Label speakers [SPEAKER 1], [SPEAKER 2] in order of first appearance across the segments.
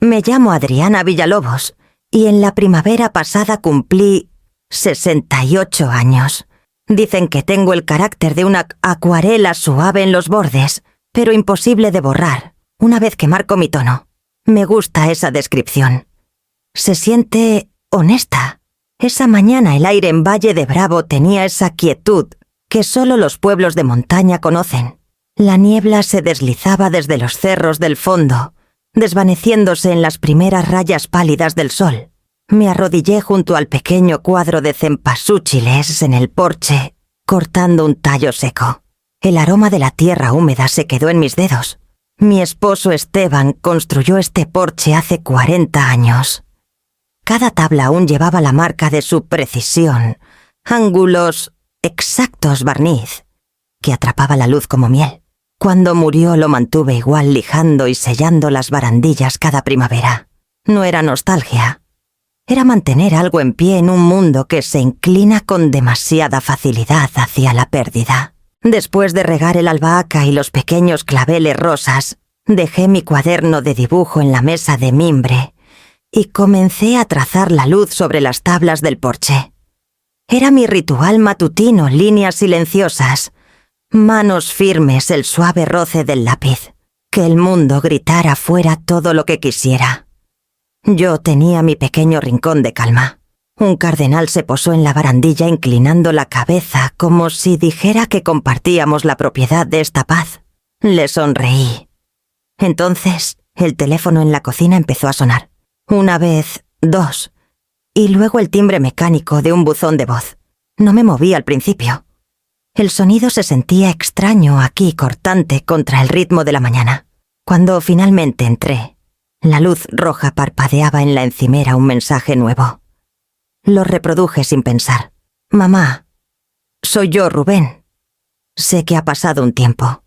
[SPEAKER 1] Me llamo Adriana Villalobos y en la primavera pasada cumplí 68 años. Dicen que tengo el carácter de una acuarela suave en los bordes, pero imposible de borrar una vez que marco mi tono. Me gusta esa descripción. Se siente honesta. Esa mañana el aire en Valle de Bravo tenía esa quietud que solo los pueblos de montaña conocen. La niebla se deslizaba desde los cerros del fondo, desvaneciéndose en las primeras rayas pálidas del sol. Me arrodillé junto al pequeño cuadro de cempasúchiles en el porche, cortando un tallo seco. El aroma de la tierra húmeda se quedó en mis dedos. Mi esposo Esteban construyó este porche hace 40 años. Cada tabla aún llevaba la marca de su precisión, ángulos exactos, barniz, que atrapaba la luz como miel. Cuando murió lo mantuve igual, lijando y sellando las barandillas cada primavera. No era nostalgia. Era mantener algo en pie en un mundo que se inclina con demasiada facilidad hacia la pérdida. Después de regar el albahaca y los pequeños claveles rosas, dejé mi cuaderno de dibujo en la mesa de mimbre y comencé a trazar la luz sobre las tablas del porche. Era mi ritual matutino, líneas silenciosas, manos firmes, el suave roce del lápiz. Que el mundo gritara fuera todo lo que quisiera. Yo tenía mi pequeño rincón de calma. Un cardenal se posó en la barandilla inclinando la cabeza como si dijera que compartíamos la propiedad de esta paz. Le sonreí. Entonces, el teléfono en la cocina empezó a sonar. Una vez, dos, y luego el timbre mecánico de un buzón de voz. No me moví al principio. El sonido se sentía extraño aquí, cortante contra el ritmo de la mañana. Cuando finalmente entré, la luz roja parpadeaba en la encimera un mensaje nuevo. Lo reproduje sin pensar. Mamá, soy yo, Rubén. Sé que ha pasado un tiempo.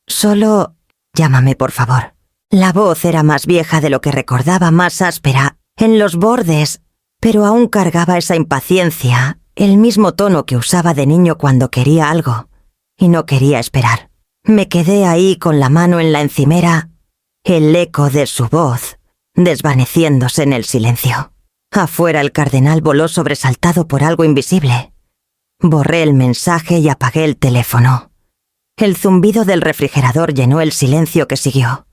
[SPEAKER 1] Solo llámame, por favor. La voz era más vieja de lo que recordaba, más áspera, en los bordes, pero aún cargaba esa impaciencia, el mismo tono que usaba de niño cuando quería algo, y no quería esperar. Me quedé ahí con la mano en la encimera, el eco de su voz, desvaneciéndose en el silencio. Afuera el cardenal voló sobresaltado por algo invisible. Borré el mensaje y apagué el teléfono. El zumbido del refrigerador llenó el silencio que siguió.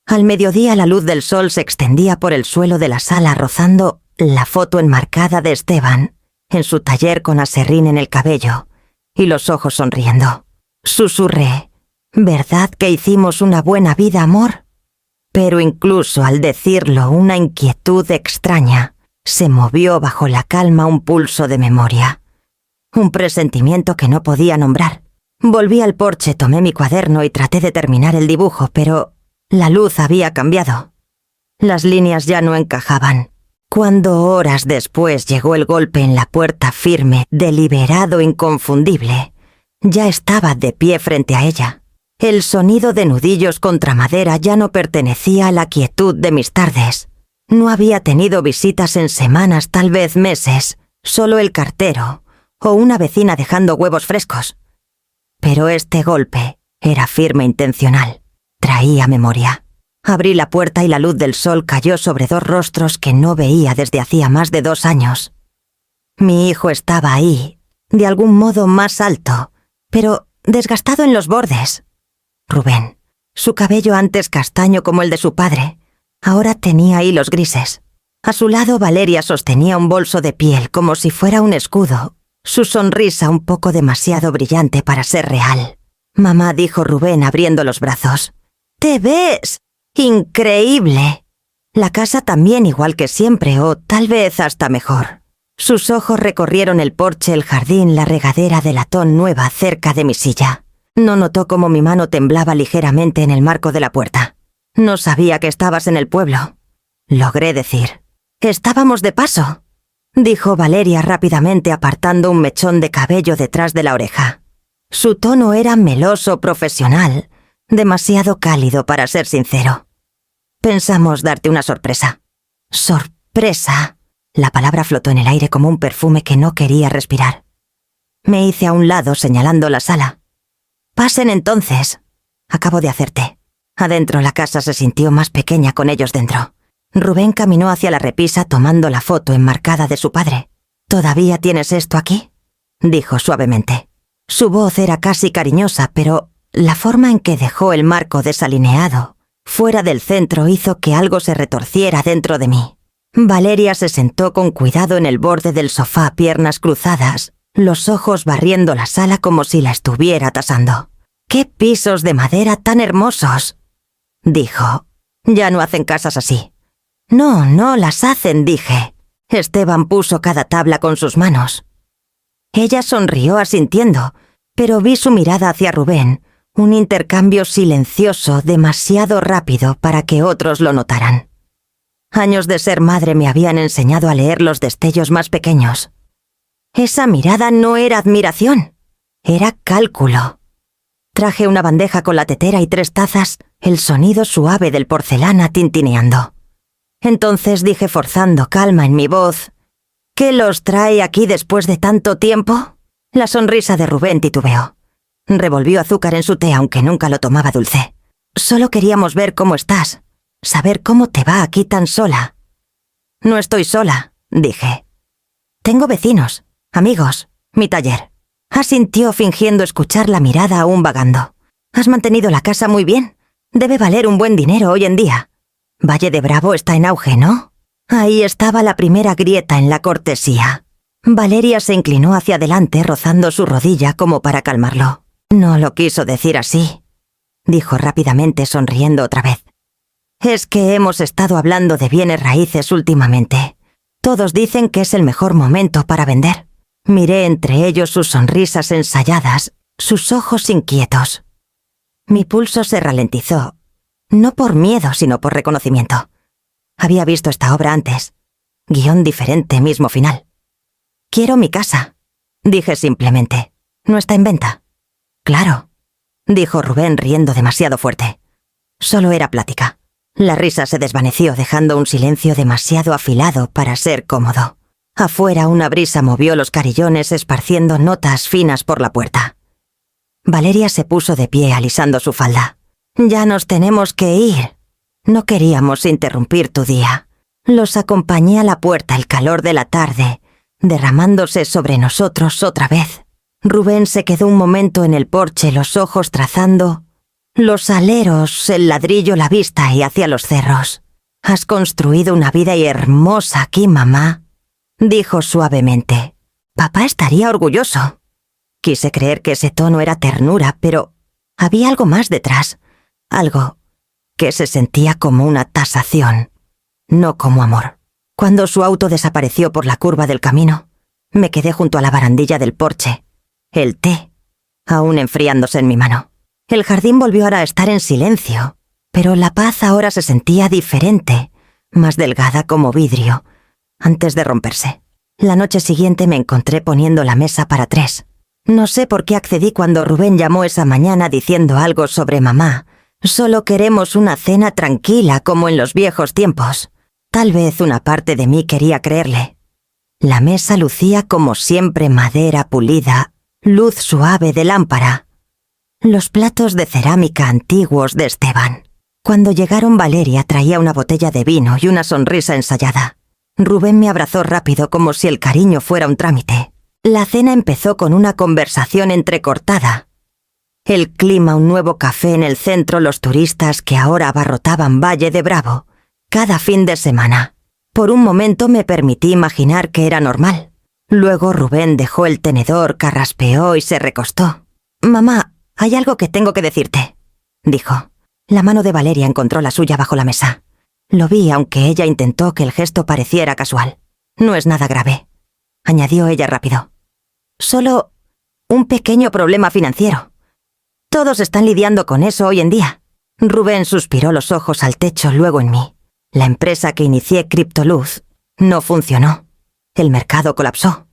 [SPEAKER 1] Al mediodía la luz del sol se extendía por el suelo de la sala rozando la foto enmarcada de Esteban, en su taller con aserrín en el cabello, y los ojos sonriendo. Susurré, ¿verdad que hicimos una buena vida, amor? Pero incluso al decirlo, una inquietud extraña se movió bajo la calma un pulso de memoria. Un presentimiento que no podía nombrar. Volví al porche, tomé mi cuaderno y traté de terminar el dibujo, pero la luz había cambiado. Las líneas ya no encajaban. Cuando horas después llegó el golpe en la puerta firme, deliberado, inconfundible, ya estaba de pie frente a ella. El sonido de nudillos contra madera ya no pertenecía a la quietud de mis tardes. No había tenido visitas en semanas, tal vez meses, solo el cartero o una vecina dejando huevos frescos. Pero este golpe era firme, intencional. Traía memoria. Abrí la puerta y la luz del sol cayó sobre dos rostros que no veía desde hacía más de 2 años. Mi hijo estaba ahí, de algún modo más alto, pero desgastado en los bordes. Rubén, su cabello antes castaño como el de su padre, ahora tenía hilos grises. A su lado Valeria sostenía un bolso de piel como si fuera un escudo, su sonrisa un poco demasiado brillante para ser real. Mamá, dijo Rubén abriendo los brazos. «¡Te ves! ¡Increíble!». La casa también igual que siempre, o tal vez hasta mejor. Sus ojos recorrieron el porche, el jardín, la regadera de latón nueva cerca de mi silla. No notó cómo mi mano temblaba ligeramente en el marco de la puerta. «No sabía que estabas en el pueblo», logré decir. «Estábamos de paso», dijo Valeria rápidamente apartando un mechón de cabello detrás de la oreja. Su tono era meloso, profesional, demasiado cálido para ser sincero. «Pensamos darte una sorpresa». «¿Sorpresa?» La palabra flotó en el aire como un perfume que no quería respirar. Me hice a un lado señalando la sala. «Pasen entonces. Acabo de hacer té». Adentro la casa se sintió más pequeña con ellos dentro. Rubén caminó hacia la repisa tomando la foto enmarcada de su padre. ¿Todavía tienes esto aquí?, dijo suavemente. Su voz era casi cariñosa, pero la forma en que dejó el marco desalineado fuera del centro hizo que algo se retorciera dentro de mí. Valeria se sentó con cuidado en el borde del sofá, piernas cruzadas, los ojos barriendo la sala como si la estuviera tasando. «¡Qué pisos de madera tan hermosos!», dijo. «Ya no hacen casas así». «No, no las hacen», dije. Esteban puso cada tabla con sus manos. Ella sonrió asintiendo, pero vi su mirada hacia Rubén, un intercambio silencioso demasiado rápido para que otros lo notaran. Años de ser madre me habían enseñado a leer los destellos más pequeños. Esa mirada no era admiración, era cálculo. Traje una bandeja con la tetera y 3 tazas, el sonido suave del porcelana tintineando. Entonces dije forzando calma en mi voz: «¿Qué los trae aquí después de tanto tiempo?». La sonrisa de Rubén titubeó. Revolvió azúcar en su té aunque nunca lo tomaba dulce. «Solo queríamos ver cómo estás, saber cómo te va aquí tan sola». «No estoy sola», dije. «Tengo vecinos, amigos, mi taller». Asintió fingiendo escuchar la mirada aún vagando. «Has mantenido la casa muy bien. Debe valer un buen dinero hoy en día. Valle de Bravo está en auge, ¿no?». Ahí estaba la primera grieta en la cortesía. Valeria se inclinó hacia adelante rozando su rodilla como para calmarlo. «No lo quiso decir así», dijo rápidamente sonriendo otra vez. «Es que hemos estado hablando de bienes raíces últimamente. Todos dicen que es el mejor momento para vender». Miré entre ellos sus sonrisas ensayadas, sus ojos inquietos. Mi pulso se ralentizó, no por miedo sino por reconocimiento. Había visto esta obra antes. Guión diferente, mismo final. «Quiero mi casa», dije simplemente. «No está en venta». «Claro», dijo Rubén riendo demasiado fuerte. Solo era plática. La risa se desvaneció dejando un silencio demasiado afilado para ser cómodo. Afuera una brisa movió los carillones esparciendo notas finas por la puerta. Valeria se puso de pie alisando su falda. «Ya nos tenemos que ir. No queríamos interrumpir tu día». Los acompañé a la puerta el calor de la tarde, derramándose sobre nosotros otra vez. Rubén se quedó un momento en el porche, los ojos trazando los aleros, el ladrillo, la vista y hacia los cerros. «Has construido una vida hermosa aquí, mamá», dijo suavemente. «Papá estaría orgulloso». Quise creer que ese tono era ternura, pero había algo más detrás, algo que se sentía como una tasación, no como amor. Cuando su auto desapareció por la curva del camino, me quedé junto a la barandilla del porche, el té aún enfriándose en mi mano. El jardín volvió ahora a estar en silencio, pero la paz ahora se sentía diferente, más delgada como vidrio, antes de romperse. La noche siguiente me encontré poniendo la mesa para 3. No sé por qué accedí cuando Rubén llamó esa mañana diciendo algo sobre mamá. «Solo queremos una cena tranquila como en los viejos tiempos». Tal vez una parte de mí quería creerle. La mesa lucía como siempre madera pulida, luz suave de lámpara. Los platos de cerámica antiguos de Esteban. Cuando llegaron, Valeria traía una botella de vino y una sonrisa ensayada. Rubén me abrazó rápido como si el cariño fuera un trámite. La cena empezó con una conversación entrecortada. El clima, un nuevo café en el centro, los turistas que ahora abarrotaban Valle de Bravo, cada fin de semana. Por un momento me permití imaginar que era normal. Luego Rubén dejó el tenedor, carraspeó y se recostó. «Mamá, hay algo que tengo que decirte», dijo. La mano de Valeria encontró la suya bajo la mesa. Lo vi, aunque ella intentó que el gesto pareciera casual. «No es nada grave», añadió ella rápido. «Solo un pequeño problema financiero. Todos están lidiando con eso hoy en día». Rubén suspiró los ojos al techo, luego en mí. La empresa que inicié, Criptoluz, no funcionó. El mercado colapsó.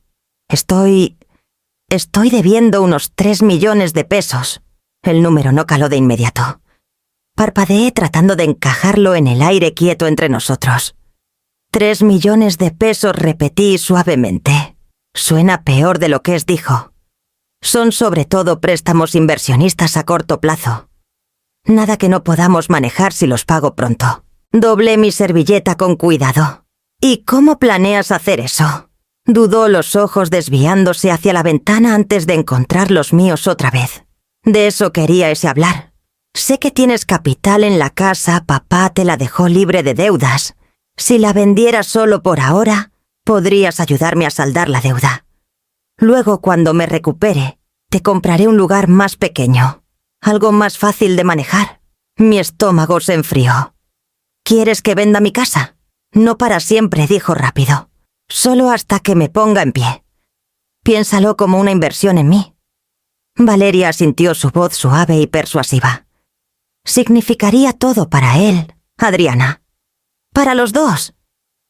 [SPEAKER 1] Estoy debiendo unos 3 millones de pesos. El número no caló de inmediato. Parpadeé tratando de encajarlo en el aire quieto entre nosotros. 3 millones de pesos, repetí suavemente. Suena peor de lo que es, dijo. Son sobre todo préstamos inversionistas a corto plazo. Nada que no podamos manejar si los pago pronto. Doblé mi servilleta con cuidado. ¿Y cómo planeas hacer eso? Dudó los ojos desviándose hacia la ventana antes de encontrar los míos otra vez. De eso quería ese hablar. Sé que tienes capital en la casa, papá te la dejó libre de deudas. Si la vendieras solo por ahora, podrías ayudarme a saldar la deuda. Luego, cuando me recupere, te compraré un lugar más pequeño, algo más fácil de manejar. Mi estómago se enfrió. ¿Quieres que venda mi casa? No para siempre, dijo rápido. Solo hasta que me ponga en pie. Piénsalo como una inversión en mí. Valeria sintió su voz suave y persuasiva. Significaría todo para él, Adriana. Para los dos.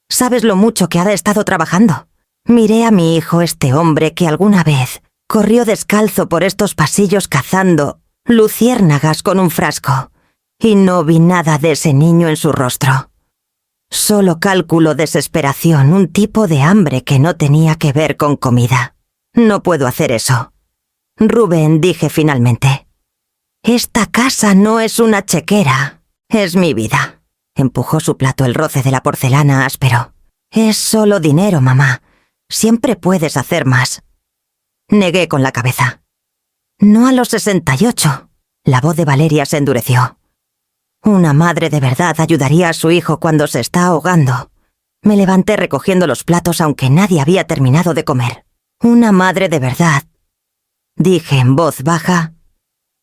[SPEAKER 1] ¿Sabes lo mucho que ha estado trabajando? Miré a mi hijo, este hombre que alguna vez corrió descalzo por estos pasillos cazando luciérnagas con un frasco, y no vi nada de ese niño en su rostro. Solo cálculo, desesperación, un tipo de hambre que no tenía que ver con comida. No puedo hacer eso. Rubén, dije finalmente. Esta casa no es una chequera, es mi vida. Empujó su plato, el roce de la porcelana áspero. Es solo dinero, mamá. Siempre puedes hacer más. Negué con la cabeza. No a los 68. La voz de Valeria se endureció. Una madre de verdad ayudaría a su hijo cuando se está ahogando. Me levanté recogiendo los platos aunque nadie había terminado de comer. Una madre de verdad, dije en voz baja,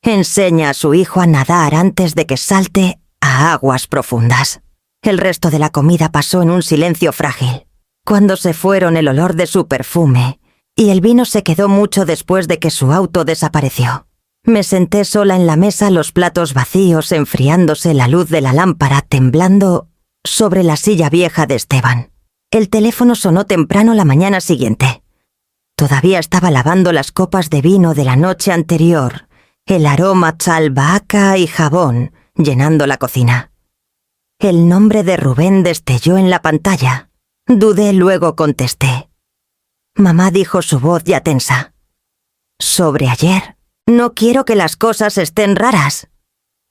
[SPEAKER 1] enseña a su hijo a nadar antes de que salte a aguas profundas. El resto de la comida pasó en un silencio frágil. Cuando se fueron, el olor de su perfume y el vino se quedó mucho después de que su auto desapareció. Me senté sola en la mesa, los platos vacíos, enfriándose, la luz de la lámpara temblando sobre la silla vieja de Esteban. El teléfono sonó temprano la mañana siguiente. Todavía estaba lavando las copas de vino de la noche anterior, el aroma a albahaca y jabón llenando la cocina. El nombre de Rubén destelló en la pantalla. Dudé, luego contesté. Mamá, dijo su voz ya tensa. Sobre ayer. No quiero que las cosas estén raras.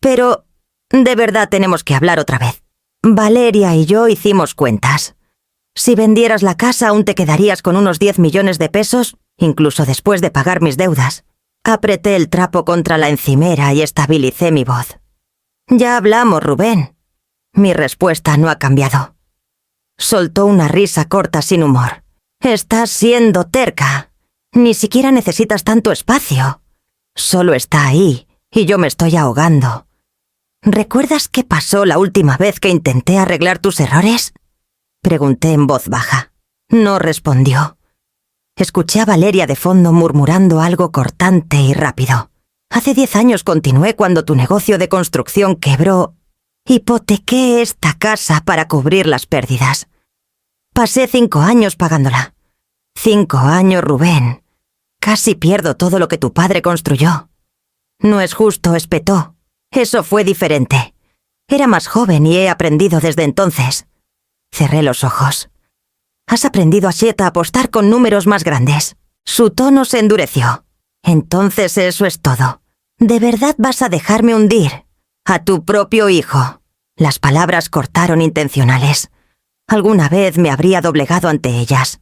[SPEAKER 1] Pero de verdad tenemos que hablar otra vez. Valeria y yo hicimos cuentas. Si vendieras la casa aún te quedarías con unos 10 millones de pesos, incluso después de pagar mis deudas. Apreté el trapo contra la encimera y estabilicé mi voz. Ya hablamos, Rubén. Mi respuesta no ha cambiado. Soltó una risa corta sin humor. Estás siendo terca. Ni siquiera necesitas tanto espacio. Solo está ahí, y yo me estoy ahogando. ¿Recuerdas qué pasó la última vez que intenté arreglar tus errores? Pregunté en voz baja. No respondió. Escuché a Valeria de fondo murmurando algo cortante y rápido. Hace 10 años continué cuando tu negocio de construcción quebró. Hipotequé esta casa para cubrir las pérdidas. Pasé 5 años pagándola. 5 años, Rubén. Casi pierdo todo lo que tu padre construyó. No es justo, espetó. Eso fue diferente. Era más joven y he aprendido desde entonces. Cerré los ojos. Has aprendido, Asieta, a apostar con números más grandes. Su tono se endureció. Entonces eso es todo. ¿De verdad vas a dejarme hundir? A tu propio hijo. Las palabras cortaron intencionales. Alguna vez me habría doblegado ante ellas.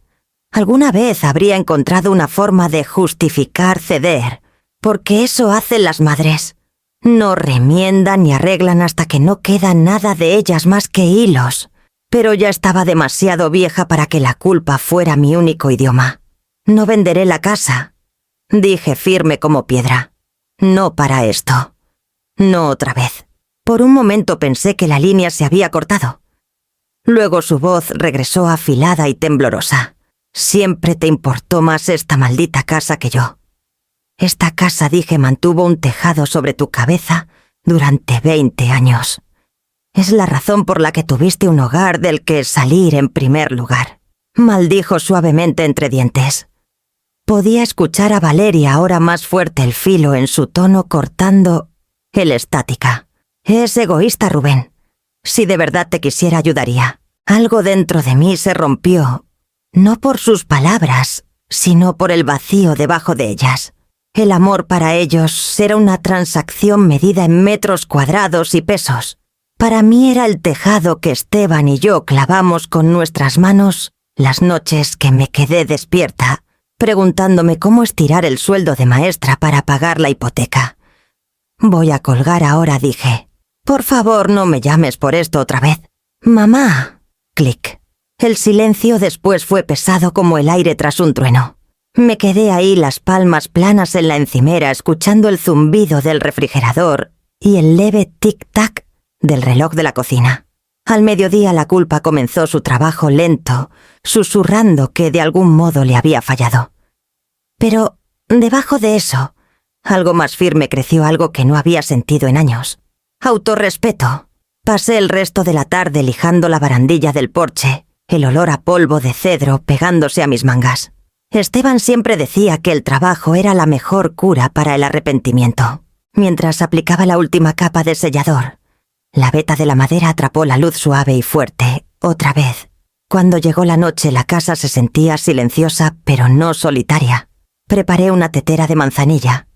[SPEAKER 1] Alguna vez habría encontrado una forma de justificar ceder, porque eso hacen las madres. No remiendan ni arreglan hasta que no queda nada de ellas más que hilos. Pero ya estaba demasiado vieja para que la culpa fuera mi único idioma. No venderé la casa, dije firme como piedra. No para esto. No otra vez. Por un momento pensé que la línea se había cortado. Luego su voz regresó afilada y temblorosa. Siempre te importó más esta maldita casa que yo. Esta casa, dije, mantuvo un tejado sobre tu cabeza durante 20 años. Es la razón por la que tuviste un hogar del que salir en primer lugar. Maldijo suavemente entre dientes. Podía escuchar a Valeria, ahora más fuerte el filo en su tono, cortando el estática. Es egoísta, Rubén. Si de verdad te quisiera, ayudaría. Algo dentro de mí se rompió. No por sus palabras, sino por el vacío debajo de ellas. El amor para ellos era una transacción medida en metros cuadrados y pesos. Para mí era el tejado que Esteban y yo clavamos con nuestras manos las noches que me quedé despierta, preguntándome cómo estirar el sueldo de maestra para pagar la hipoteca. Voy a colgar ahora, dije. Por favor, no me llames por esto otra vez. Mamá. Clic. El silencio después fue pesado como el aire tras un trueno. Me quedé ahí, las palmas planas en la encimera, escuchando el zumbido del refrigerador y el leve tic-tac del reloj de la cocina. Al mediodía la culpa comenzó su trabajo lento, susurrando que de algún modo le había fallado. Pero, debajo de eso, algo más firme creció, algo que no había sentido en años. Autorrespeto. Pasé el resto de la tarde lijando la barandilla del porche, el olor a polvo de cedro pegándose a mis mangas. Esteban siempre decía que el trabajo era la mejor cura para el arrepentimiento. Mientras aplicaba la última capa de sellador, la veta de la madera atrapó la luz suave y fuerte, otra vez. Cuando llegó la noche, la casa se sentía silenciosa, pero no solitaria. Preparé una tetera de manzanilla,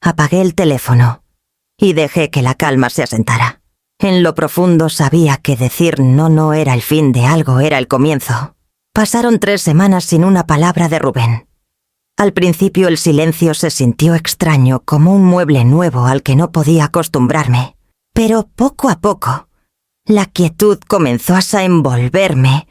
[SPEAKER 1] apagué el teléfono y dejé que la calma se asentara. En lo profundo sabía que decir no era el fin de algo, era el comienzo. Pasaron 3 semanas sin una palabra de Rubén. Al principio el silencio se sintió extraño, como un mueble nuevo al que no podía acostumbrarme. Pero poco a poco, la quietud comenzó a envolverme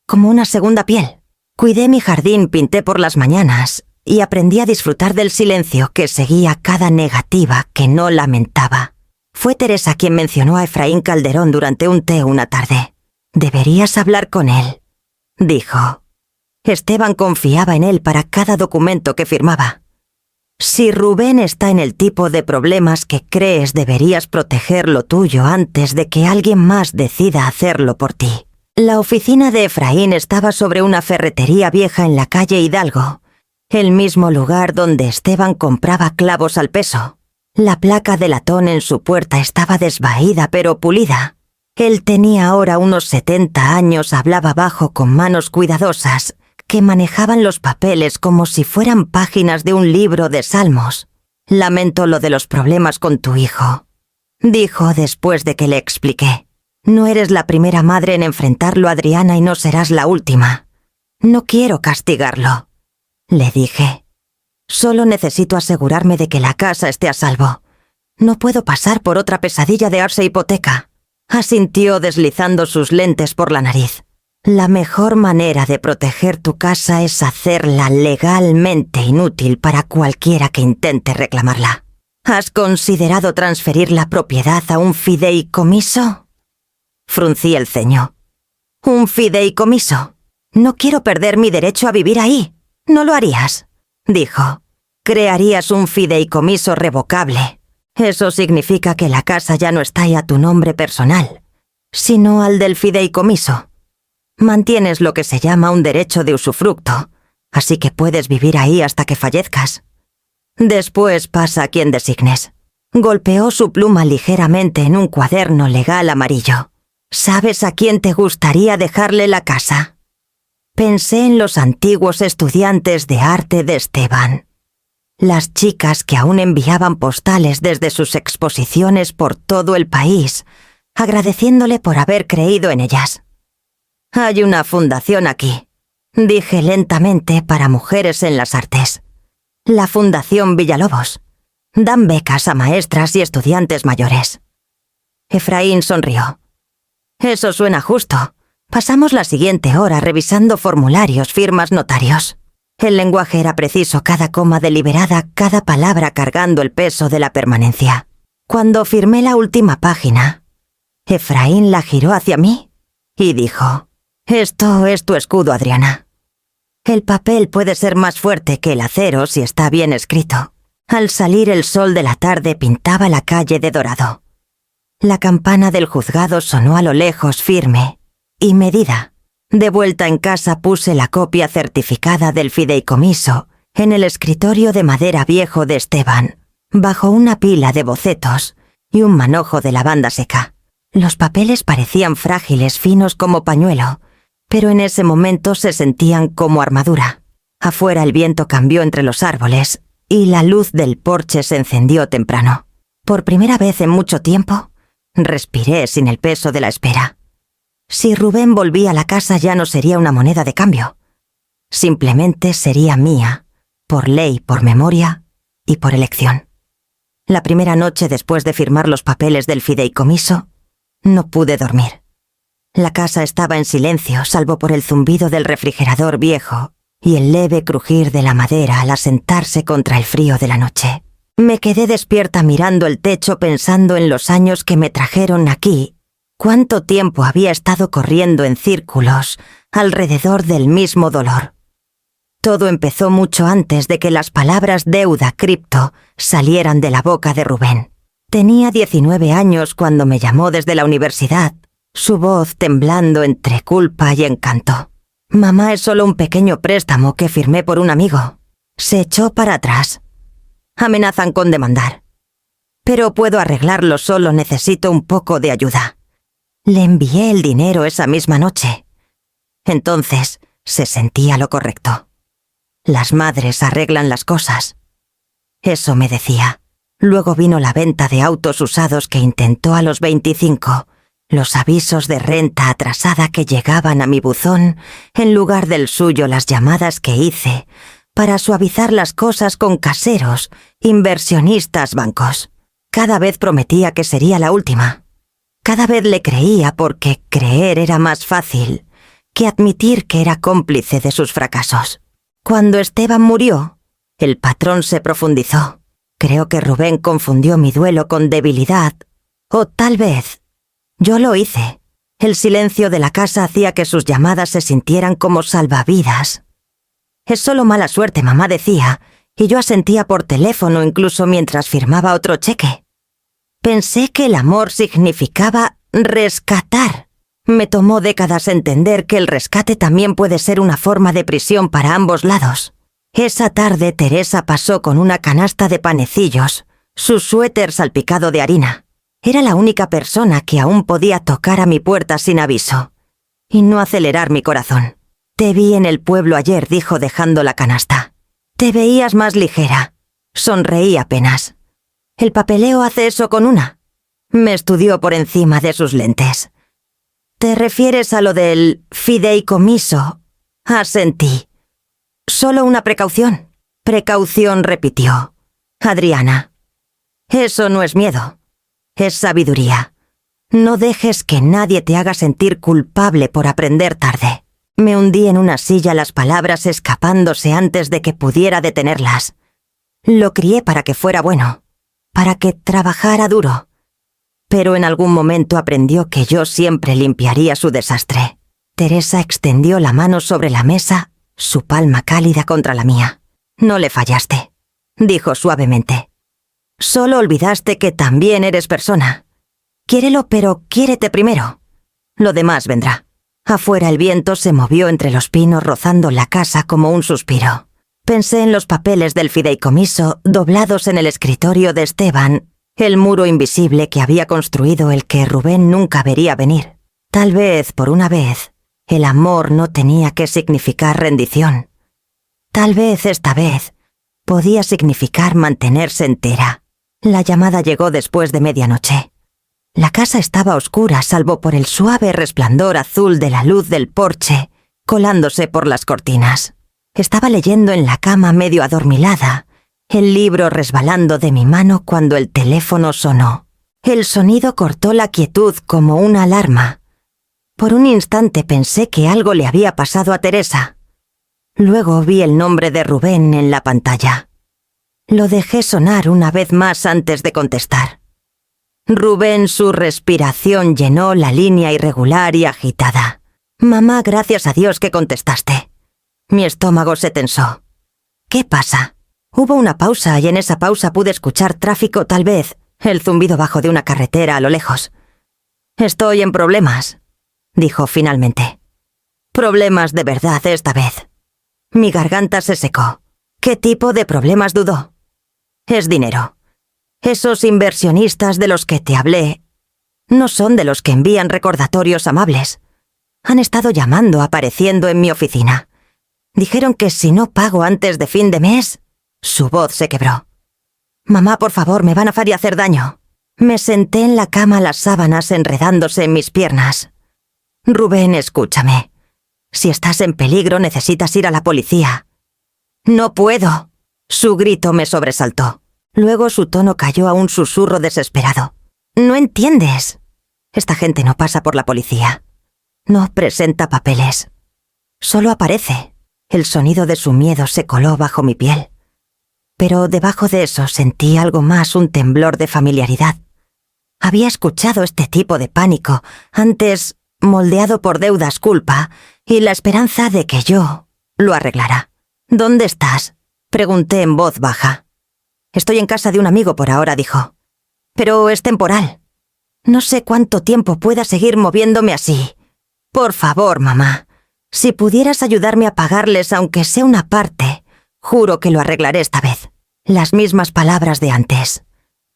[SPEAKER 1] como una segunda piel. Cuidé mi jardín, pinté por las mañanas y aprendí a disfrutar del silencio que seguía cada negativa que no lamentaba. Fue Teresa quien mencionó a Efraín Calderón durante un té una tarde. «Deberías hablar con él», dijo. Esteban confiaba en él para cada documento que firmaba. Si Rubén está en el tipo de problemas que crees, deberías proteger lo tuyo antes de que alguien más decida hacerlo por ti. La oficina de Efraín estaba sobre una ferretería vieja en la calle Hidalgo, el mismo lugar donde Esteban compraba clavos al peso. La placa de latón en su puerta estaba desvaída pero pulida. Él tenía ahora unos 70 años, hablaba bajo con manos cuidadosas que manejaban los papeles como si fueran páginas de un libro de salmos. «Lamento lo de los problemas con tu hijo», dijo después de que le expliqué. «No eres la primera madre en enfrentarlo, Adriana, y no serás la última. No quiero castigarlo», le dije. «Solo necesito asegurarme de que la casa esté a salvo. No puedo pasar por otra pesadilla de Arce Hipoteca», asintió deslizando sus lentes por la nariz. «La mejor manera de proteger tu casa es hacerla legalmente inútil para cualquiera que intente reclamarla. ¿Has considerado transferir la propiedad a un fideicomiso?» Fruncí el ceño. «¿Un fideicomiso? No quiero perder mi derecho a vivir ahí. No lo harías», dijo. «Crearías un fideicomiso revocable. Eso significa que la casa ya no está a tu nombre personal, sino al del fideicomiso. Mantienes lo que se llama un derecho de usufructo, así que puedes vivir ahí hasta que fallezcas. Después pasa a quien designes». Golpeó su pluma ligeramente en un cuaderno legal amarillo. «¿Sabes a quién te gustaría dejarle la casa?» Pensé en los antiguos estudiantes de arte de Esteban. Las chicas que aún enviaban postales desde sus exposiciones por todo el país, agradeciéndole por haber creído en ellas. «Hay una fundación aquí», dije lentamente, «para mujeres en las artes. La Fundación Villalobos. Dan becas a maestras y estudiantes mayores». Efraín sonrió. «Eso suena justo. Pasamos la siguiente hora revisando formularios, firmas, notarios». El lenguaje era preciso, cada coma deliberada, cada palabra cargando el peso de la permanencia. Cuando firmé la última página, Efraín la giró hacia mí y dijo: «Esto es tu escudo, Adriana. El papel puede ser más fuerte que el acero si está bien escrito». Al salir el sol de la tarde pintaba la calle de dorado. La campana del juzgado sonó a lo lejos, firme y medida. De vuelta en casa puse la copia certificada del fideicomiso en el escritorio de madera viejo de Esteban, bajo una pila de bocetos y un manojo de lavanda seca. Los papeles parecían frágiles, finos como pañuelo, pero en ese momento se sentían como armadura. Afuera el viento cambió entre los árboles y la luz del porche se encendió temprano. Por primera vez en mucho tiempo, Respiré sin el peso de la espera. Si Rubén volvía a la casa ya no sería una moneda de cambio. Simplemente sería mía, por ley, por memoria y por elección. La primera noche después de firmar los papeles del fideicomiso, no pude dormir. La casa estaba en silencio, salvo por el zumbido del refrigerador viejo y el leve crujir de la madera al asentarse contra el frío de la noche. Me quedé despierta mirando el techo pensando en los años que me trajeron aquí. Cuánto tiempo había estado corriendo en círculos alrededor del mismo dolor. Todo empezó mucho antes de que las palabras deuda cripto salieran de la boca de Rubén. Tenía 19 años cuando me llamó desde la universidad, su voz temblando entre culpa y encanto. Mamá, es solo un pequeño préstamo que firmé por un amigo. Se echó para atrás. Amenazan con demandar. Pero puedo arreglarlo, solo necesito un poco de ayuda. Le envié el dinero esa misma noche. Entonces se sentía lo correcto. Las madres arreglan las cosas. Eso me decía. Luego vino la venta de autos usados que intentó a los 25, los avisos de renta atrasada que llegaban a mi buzón, en lugar del suyo las llamadas que hice, para suavizar las cosas con caseros, inversionistas, bancos. Cada vez prometía que sería la última. Cada vez le creía porque creer era más fácil que admitir que era cómplice de sus fracasos. Cuando Esteban murió, el patrón se profundizó. Creo que Rubén confundió mi duelo con debilidad. O tal vez yo lo hice. El silencio de la casa hacía que sus llamadas se sintieran como salvavidas. Es solo mala suerte, mamá decía, y yo asentía por teléfono incluso mientras firmaba otro cheque. Pensé que el amor significaba rescatar. Me tomó décadas entender que el rescate también puede ser una forma de prisión para ambos lados. Esa tarde Teresa pasó con una canasta de panecillos, su suéter salpicado de harina. Era la única persona que aún podía tocar a mi puerta sin aviso y no acelerar mi corazón. Te vi en el pueblo ayer, dijo dejando la canasta. Te veías más ligera. Sonreí apenas. ¿El papeleo hace eso con una? Me estudió por encima de sus lentes. ¿Te refieres a lo del fideicomiso? Asentí. Solo una precaución. Precaución, repitió. Adriana, eso no es miedo. Es sabiduría. No dejes que nadie te haga sentir culpable por aprender tarde. Me hundí en una silla, las palabras escapándose antes de que pudiera detenerlas. Lo crié para que fuera bueno, para que trabajara duro. Pero en algún momento aprendió que yo siempre limpiaría su desastre. Teresa extendió la mano sobre la mesa, su palma cálida contra la mía. No le fallaste, dijo suavemente. Solo olvidaste que también eres persona. Quiérelo, pero quiérete primero. Lo demás vendrá. Afuera el viento se movió entre los pinos rozando la casa como un suspiro. Pensé en los papeles del fideicomiso doblados en el escritorio de Esteban, el muro invisible que había construido el que Rubén nunca vería venir. Tal vez, por una vez, el amor no tenía que significar rendición. Tal vez esta vez podía significar mantenerse entera. La llamada llegó después de medianoche. La casa estaba oscura salvo por el suave resplandor azul de la luz del porche colándose por las cortinas. Estaba leyendo en la cama medio adormilada, el libro resbalando de mi mano cuando el teléfono sonó. El sonido cortó la quietud como una alarma. Por un instante pensé que algo le había pasado a Teresa. Luego vi el nombre de Rubén en la pantalla. Lo dejé sonar una vez más antes de contestar. Rubén, su respiración llenó la línea irregular y agitada. Mamá, gracias a Dios que contestaste. Mi estómago se tensó. ¿Qué pasa? Hubo una pausa y en esa pausa pude escuchar tráfico, tal vez, el zumbido bajo de una carretera a lo lejos. Estoy en problemas, dijo finalmente. Problemas de verdad esta vez. Mi garganta se secó. ¿Qué tipo de problemas dudó? Es dinero. Esos inversionistas de los que te hablé no son de los que envían recordatorios amables. Han estado llamando, apareciendo en mi oficina. Dijeron que si no pago antes de fin de mes... Su voz se quebró. Mamá, por favor, me van a hacer daño. Me senté en la cama, las sábanas enredándose en mis piernas. Rubén, escúchame. Si estás en peligro, necesitas ir a la policía. No puedo. Su grito me sobresaltó. Luego su tono cayó a un susurro desesperado. No entiendes. Esta gente no pasa por la policía. No presenta papeles. Solo aparece. El sonido de su miedo se coló bajo mi piel. Pero debajo de eso sentí algo más, un temblor de familiaridad. Había escuchado este tipo de pánico, antes moldeado por deudas, culpa, y la esperanza de que yo lo arreglara. ¿Dónde estás?, pregunté en voz baja. Estoy en casa de un amigo por ahora, dijo. Pero es temporal. No sé cuánto tiempo pueda seguir moviéndome así. Por favor, mamá, si pudieras ayudarme a pagarles aunque sea una parte, juro que lo arreglaré esta vez. Las mismas palabras de antes.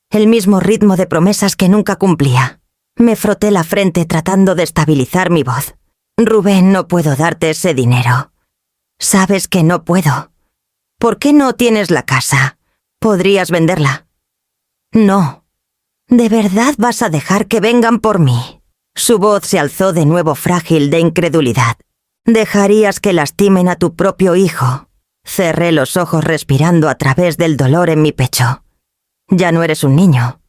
[SPEAKER 1] El mismo ritmo de promesas que nunca cumplía. Me froté la frente tratando de estabilizar mi voz. Rubén, no puedo darte ese dinero. Sabes que no puedo. ¿Por qué no tienes la casa? ¿Podrías venderla? No. ¿De verdad vas a dejar que vengan por mí? Su voz se alzó de nuevo, frágil de incredulidad. ¿Dejarías que lastimen a tu propio hijo? Cerré los ojos respirando a través del dolor en mi pecho. Ya no eres un niño.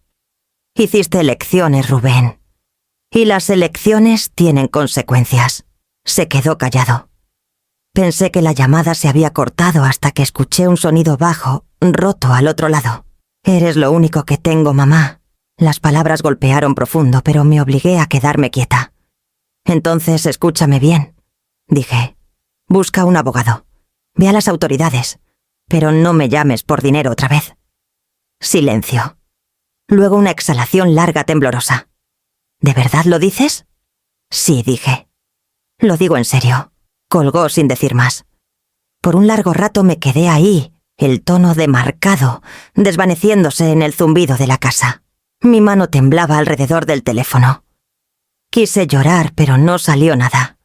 [SPEAKER 1] Hiciste elecciones, Rubén. Y las elecciones tienen consecuencias. Se quedó callado. Pensé que la llamada se había cortado hasta que escuché un sonido bajo, roto al otro lado. Eres lo único que tengo, mamá. Las palabras golpearon profundo, pero me obligué a quedarme quieta. Entonces, escúchame bien, dije. Busca un abogado. Ve a las autoridades, pero no me llames por dinero otra vez. Silencio. Luego una exhalación larga, temblorosa. ¿De verdad lo dices? Sí, dije. Lo digo en serio. Colgó sin decir más. Por un largo rato me quedé ahí, el tono demarcado, desvaneciéndose en el zumbido de la casa. Mi mano temblaba alrededor del teléfono. Quise llorar, pero no salió nada.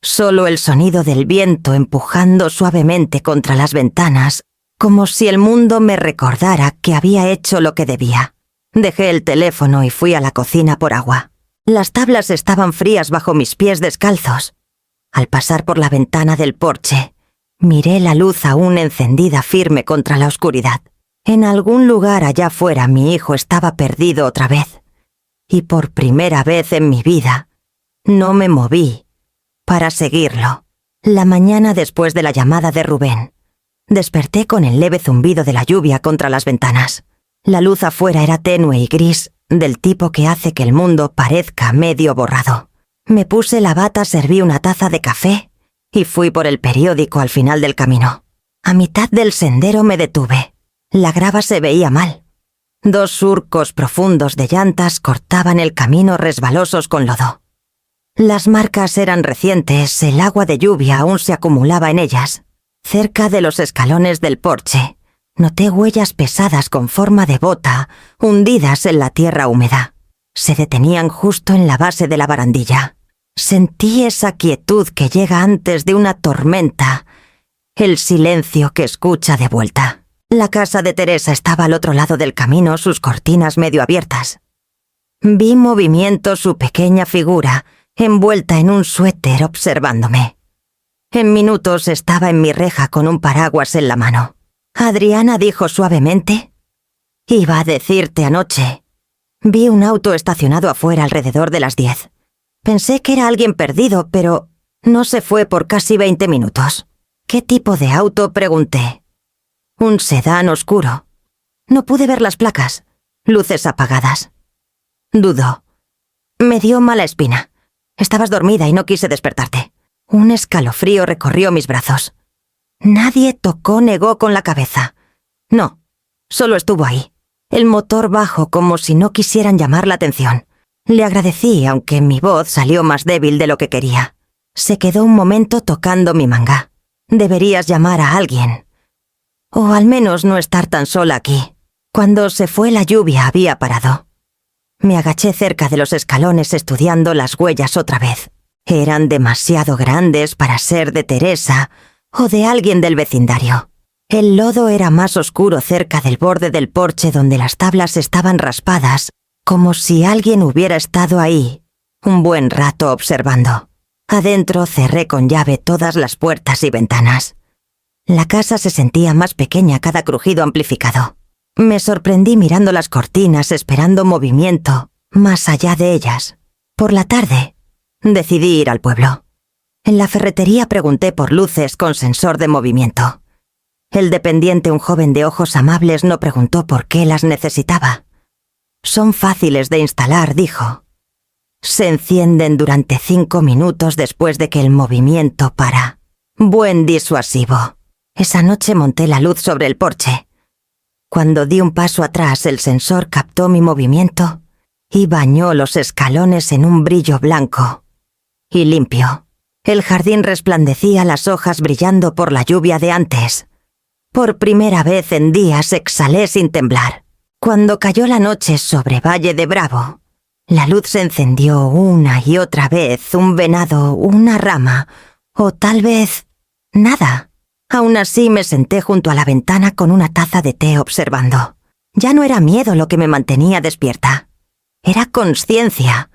[SPEAKER 1] Solo el sonido del viento empujando suavemente contra las ventanas, como si el mundo me recordara que había hecho lo que debía. Dejé el teléfono y fui a la cocina por agua. Las tablas estaban frías bajo mis pies descalzos. Al pasar por la ventana del porche, miré la luz aún encendida firme contra la oscuridad. En algún lugar allá afuera mi hijo estaba perdido otra vez. Y por primera vez en mi vida, no me moví para seguirlo. La mañana después de la llamada de Rubén, desperté con el leve zumbido de la lluvia contra las ventanas. La luz afuera era tenue y gris, del tipo que hace que el mundo parezca medio borrado. Me puse la bata, serví una taza de café y fui por el periódico al final del camino. A mitad del sendero me detuve. La grava se veía mal. 2 surcos profundos de llantas cortaban el camino resbalosos con lodo. Las marcas eran recientes, el agua de lluvia aún se acumulaba en ellas. Cerca de los escalones del porche, noté huellas pesadas con forma de bota, hundidas en la tierra húmeda. Se detenían justo en la base de la barandilla. Sentí esa quietud que llega antes de una tormenta, el silencio que escucha de vuelta. La casa de Teresa estaba al otro lado del camino, sus cortinas medio abiertas. Vi movimiento su pequeña figura, envuelta en un suéter, observándome. En minutos estaba en mi reja con un paraguas en la mano. Adriana, dijo suavemente. Iba a decirte anoche. Vi un auto estacionado afuera alrededor de las 10. Pensé que era alguien perdido, pero no se fue por casi 20 minutos. ¿Qué tipo de auto?, pregunté. Un sedán oscuro. No pude ver las placas. Luces apagadas. Dudó. Me dio mala espina. Estabas dormida y no quise despertarte. Un escalofrío recorrió mis brazos. Nadie tocó, negó con la cabeza. No, solo estuvo ahí. El motor bajo, como si no quisieran llamar la atención. Le agradecí, aunque mi voz salió más débil de lo que quería. Se quedó un momento tocando mi manga. Deberías llamar a alguien. O al menos no estar tan sola aquí. Cuando se fue la lluvia había parado. Me agaché cerca de los escalones estudiando las huellas otra vez. Eran demasiado grandes para ser de Teresa o de alguien del vecindario. El lodo era más oscuro cerca del borde del porche donde las tablas estaban raspadas como si alguien hubiera estado ahí un buen rato observando. Adentro cerré con llave todas las puertas y ventanas. La casa se sentía más pequeña cada crujido amplificado. Me sorprendí mirando las cortinas esperando movimiento más allá de ellas. Por la tarde, decidí ir al pueblo. En la ferretería pregunté por luces con sensor de movimiento. El dependiente, un joven de ojos amables, no preguntó por qué las necesitaba. Son fáciles de instalar, dijo. Se encienden durante 5 minutos después de que el movimiento para. Buen disuasivo. Esa noche monté la luz sobre el porche. Cuando di un paso atrás, el sensor captó mi movimiento y bañó los escalones en un brillo blanco y limpio. El jardín resplandecía, las hojas brillando por la lluvia de antes. Por primera vez en días exhalé sin temblar. Cuando cayó la noche sobre Valle de Bravo, la luz se encendió una y otra vez, un venado, una rama, o tal vez nada. Aún así me senté junto a la ventana con una taza de té observando. Ya no era miedo lo que me mantenía despierta. Era consciencia.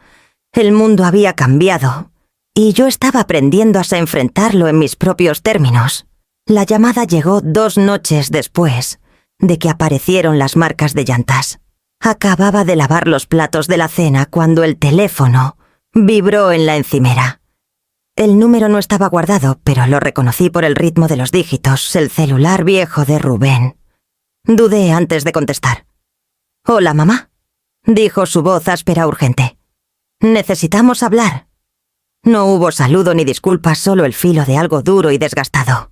[SPEAKER 1] El mundo había cambiado, y yo estaba aprendiendo a enfrentarlo en mis propios términos. La llamada llegó 2 noches después de que aparecieron las marcas de llantas. Acababa de lavar los platos de la cena cuando el teléfono vibró en la encimera. El número no estaba guardado, pero lo reconocí por el ritmo de los dígitos, el celular viejo de Rubén. Dudé antes de contestar. «Hola, mamá», dijo su voz áspera urgente. «Necesitamos hablar». No hubo saludo ni disculpas, solo el filo de algo duro y desgastado.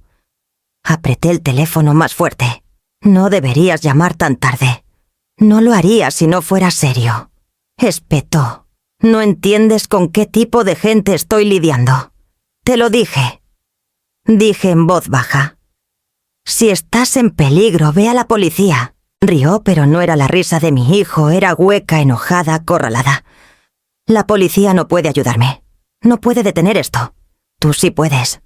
[SPEAKER 1] Apreté el teléfono más fuerte. «No deberías llamar tan tarde. No lo haría si no fuera serio». Espetó. «No entiendes con qué tipo de gente estoy lidiando». «Te lo dije», dije en voz baja. «Si estás en peligro, ve a la policía». Rió, pero no era la risa de mi hijo, era hueca, enojada, acorralada. «La policía no puede ayudarme. No puede detener esto. Tú sí puedes».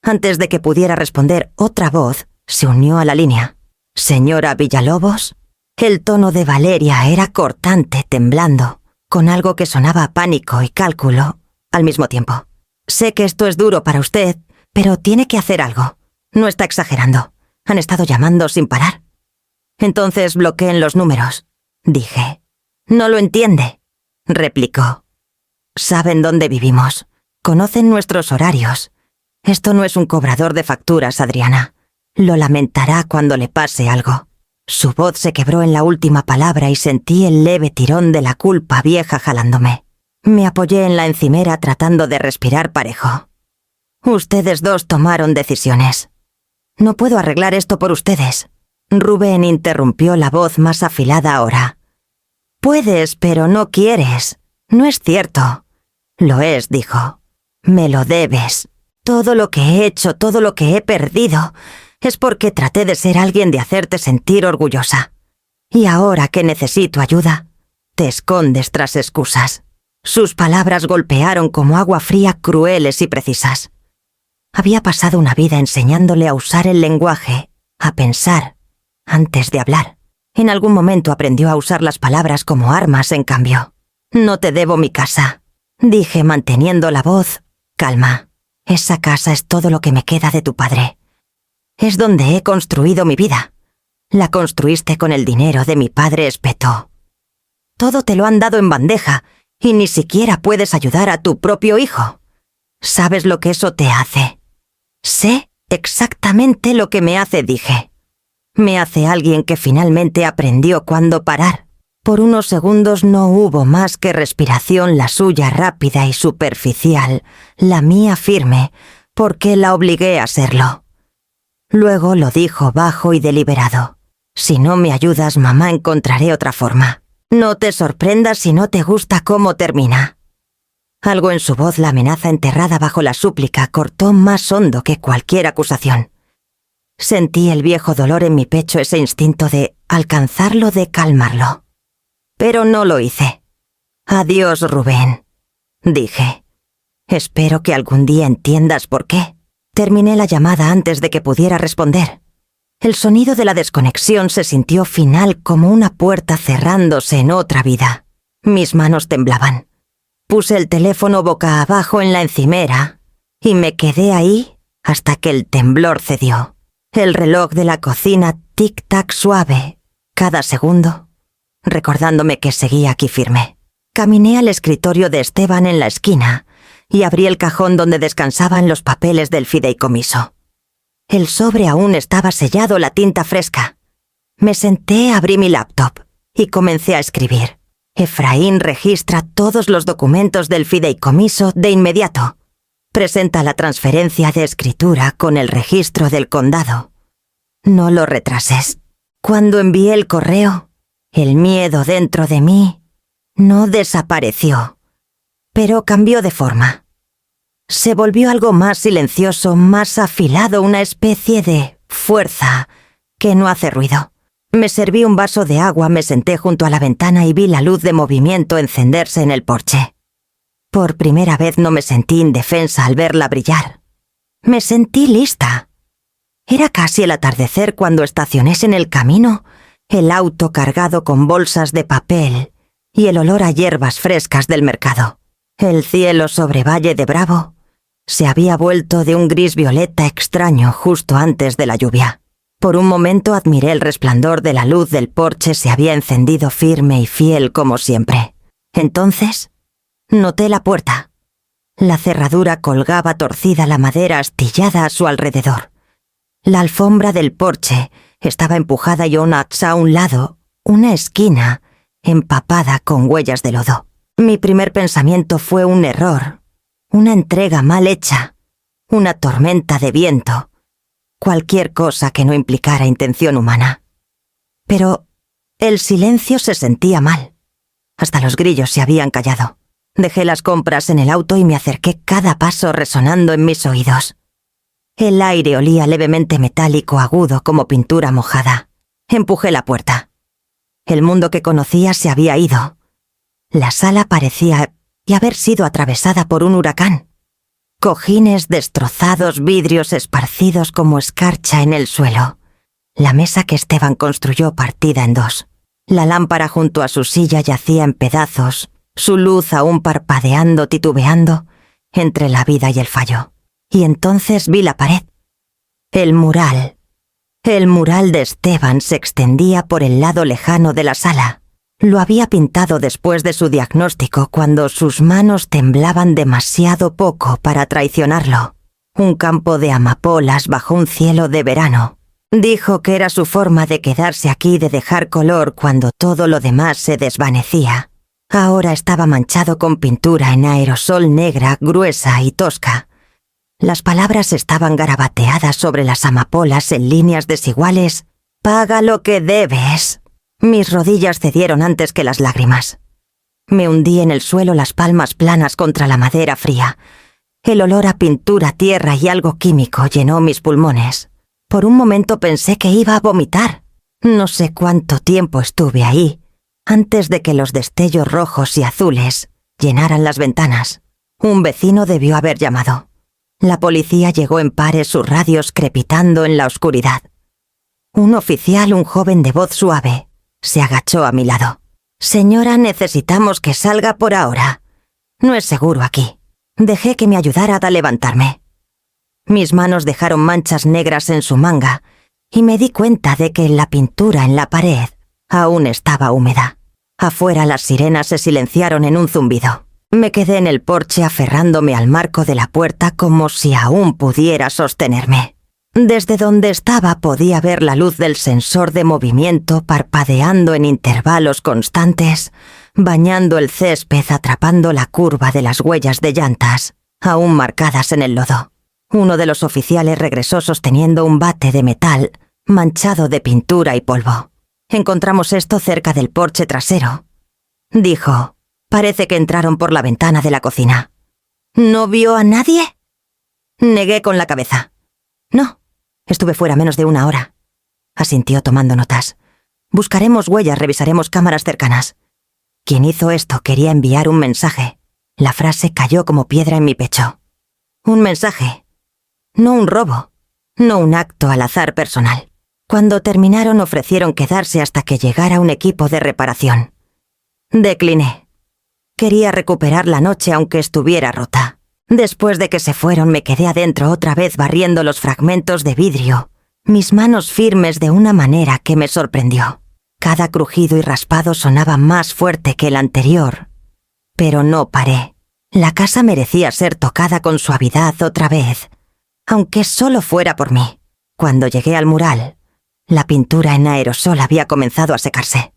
[SPEAKER 1] Antes de que pudiera responder, otra voz se unió a la línea. «¿Señora Villalobos?» El tono de Valeria era cortante, temblando, con algo que sonaba a pánico y cálculo al mismo tiempo. «Sé que esto es duro para usted, pero tiene que hacer algo. No está exagerando. Han estado llamando sin parar». «Entonces bloqueen los números», dije. «No lo entiende», replicó. «Saben dónde vivimos. Conocen nuestros horarios. Esto no es un cobrador de facturas, Adriana. Lo lamentará cuando le pase algo». Su voz se quebró en la última palabra y sentí el leve tirón de la culpa vieja jalándome. Me apoyé en la encimera tratando de respirar parejo. «Ustedes dos tomaron decisiones. No puedo arreglar esto por ustedes». Rubén interrumpió, la voz más afilada ahora. «Puedes, pero no quieres. No es cierto». «Lo es», dijo. «Me lo debes. Todo lo que he hecho, todo lo que he perdido, es porque traté de ser alguien de hacerte sentir orgullosa. Y ahora que necesito ayuda, te escondes tras excusas». Sus palabras golpearon como agua fría, crueles y precisas. Había pasado una vida enseñándole a usar el lenguaje, a pensar, antes de hablar. En algún momento aprendió a usar las palabras como armas, en cambio. «No te debo mi casa», dije manteniendo la voz calma. «Esa casa es todo lo que me queda de tu padre. Es donde he construido mi vida. La construiste con el dinero de mi padre», espetó. «Todo te lo han dado en bandeja y ni siquiera puedes ayudar a tu propio hijo. ¿Sabes lo que eso te hace?» «Sé exactamente lo que me hace», dije. «Me hace alguien que finalmente aprendió cuándo parar». Por unos segundos no hubo más que respiración, la suya rápida y superficial, la mía firme, porque la obligué a serlo. Luego lo dijo bajo y deliberado. «Si no me ayudas, mamá, encontraré otra forma. No te sorprendas si no te gusta cómo termina». Algo en su voz, la amenaza enterrada bajo la súplica, cortó más hondo que cualquier acusación. Sentí el viejo dolor en mi pecho, ese instinto de alcanzarlo, de calmarlo. Pero no lo hice. «Adiós, Rubén», dije. «Espero que algún día entiendas por qué». Terminé la llamada antes de que pudiera responder. El sonido de la desconexión se sintió final, como una puerta cerrándose en otra vida. Mis manos temblaban. Puse el teléfono boca abajo en la encimera y me quedé ahí hasta que el temblor cedió. El reloj de la cocina tic-tac suave, cada segundo, recordándome que seguía aquí firme. Caminé al escritorio de Esteban en la esquina y abrí el cajón donde descansaban los papeles del fideicomiso. El sobre aún estaba sellado, la tinta fresca. Me senté, abrí mi laptop y comencé a escribir. Efraín registra todos los documentos del fideicomiso de inmediato. Presenta la transferencia de escritura con el registro del condado. No lo retrases. Cuando envié el correo, el miedo dentro de mí no desapareció, pero cambió de forma. Se volvió algo más silencioso, más afilado, una especie de fuerza que no hace ruido. Me serví un vaso de agua, me senté junto a la ventana y vi la luz de movimiento encenderse en el porche. Por primera vez no me sentí indefensa al verla brillar. Me sentí lista. Era casi el atardecer cuando estacioné en el camino, el auto cargado con bolsas de papel y el olor a hierbas frescas del mercado. El cielo sobre Valle de Bravo se había vuelto de un gris violeta extraño justo antes de la lluvia. Por un momento admiré el resplandor de la luz del porche, se había encendido firme y fiel como siempre. Entonces, noté la puerta. La cerradura colgaba torcida, la madera astillada a su alrededor. La alfombra del porche estaba empujada y a un lado, una esquina, empapada con huellas de lodo. Mi primer pensamiento fue un error, una entrega mal hecha, una tormenta de viento, cualquier cosa que no implicara intención humana. Pero el silencio se sentía mal. Hasta los grillos se habían callado. Dejé las compras en el auto y me acerqué, cada paso resonando en mis oídos. El aire olía levemente metálico, agudo como pintura mojada. Empujé la puerta. El mundo que conocía se había ido. La sala parecía haber sido atravesada por un huracán. Cojines destrozados, vidrios esparcidos como escarcha en el suelo. La mesa que Esteban construyó partida en dos. La lámpara junto a su silla yacía en pedazos, su luz aún parpadeando, titubeando, entre la vida y el fallo. Y entonces vi la pared. El mural de Esteban se extendía por el lado lejano de la sala. Lo había pintado después de su diagnóstico, cuando sus manos temblaban demasiado poco para traicionarlo. Un campo de amapolas bajo un cielo de verano. Dijo que era su forma de quedarse aquí, de dejar color cuando todo lo demás se desvanecía. Ahora estaba manchado con pintura en aerosol negra, gruesa y tosca. Las palabras estaban garabateadas sobre las amapolas en líneas desiguales. «Paga lo que debes». Mis rodillas cedieron antes que las lágrimas. Me hundí en el suelo, las palmas planas contra la madera fría. El olor a pintura, tierra y algo químico llenó mis pulmones. Por un momento pensé que iba a vomitar. No sé cuánto tiempo estuve ahí, antes de que los destellos rojos y azules llenaran las ventanas. Un vecino debió haber llamado. La policía llegó en pares, sus radios crepitando en la oscuridad. Un oficial, un joven de voz suave, se agachó a mi lado. «Señora, necesitamos que salga por ahora. No es seguro aquí». Dejé que me ayudara a levantarme. Mis manos dejaron manchas negras en su manga y me di cuenta de que la pintura en la pared aún estaba húmeda. Afuera las sirenas se silenciaron en un zumbido. Me quedé en el porche aferrándome al marco de la puerta como si aún pudiera sostenerme. Desde donde estaba podía ver la luz del sensor de movimiento parpadeando en intervalos constantes, bañando el césped, atrapando la curva de las huellas de llantas, aún marcadas en el lodo. Uno de los oficiales regresó sosteniendo un bate de metal manchado de pintura y polvo. «Encontramos esto cerca del porche trasero», dijo. «Parece que entraron por la ventana de la cocina». «¿No vio a nadie?» Negué con la cabeza. «No, estuve fuera menos de 1 hora», asintió tomando notas. «Buscaremos huellas, revisaremos cámaras cercanas». Quien hizo esto quería enviar un mensaje. La frase cayó como piedra en mi pecho. Un mensaje. No un robo. No un acto al azar personal. Cuando terminaron ofrecieron quedarse hasta que llegara un equipo de reparación. Decliné. Quería recuperar la noche aunque estuviera rota. Después de que se fueron me quedé adentro otra vez barriendo los fragmentos de vidrio, mis manos firmes de una manera que me sorprendió. Cada crujido y raspado sonaba más fuerte que el anterior. Pero no paré. La casa merecía ser tocada con suavidad otra vez, aunque solo fuera por mí. Cuando llegué al mural, la pintura en aerosol había comenzado a secarse.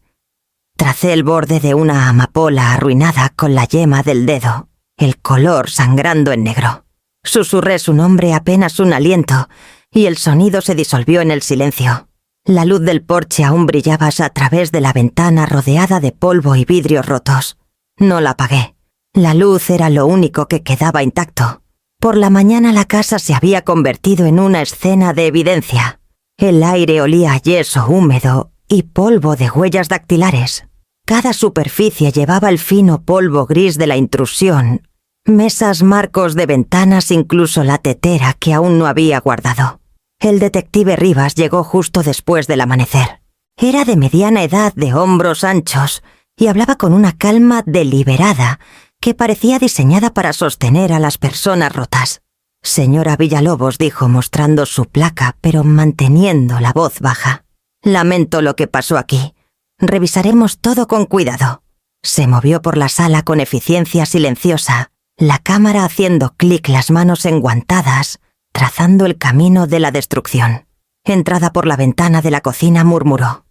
[SPEAKER 1] Tracé el borde de una amapola arruinada con la yema del dedo, el color sangrando en negro. Susurré su nombre apenas un aliento, y el sonido se disolvió en el silencio. La luz del porche aún brillaba a través de la ventana rodeada de polvo y vidrios rotos. No la apagué. La luz era lo único que quedaba intacto. Por la mañana la casa se había convertido en una escena de evidencia. El aire olía a yeso húmedo y polvo de huellas dactilares. Cada superficie llevaba el fino polvo gris de la intrusión. Mesas, marcos de ventanas, incluso la tetera que aún no había guardado. El detective Rivas llegó justo después del amanecer. Era de mediana edad, de hombros anchos, y hablaba con una calma deliberada que parecía diseñada para sostener a las personas rotas. Señora Villalobos, dijo mostrando su placa, pero manteniendo la voz baja. Lamento lo que pasó aquí. Revisaremos todo con cuidado. Se movió por la sala con eficiencia silenciosa, la cámara haciendo clic, las manos enguantadas, trazando el camino de la destrucción. Entrada por la ventana de la cocina, murmuró.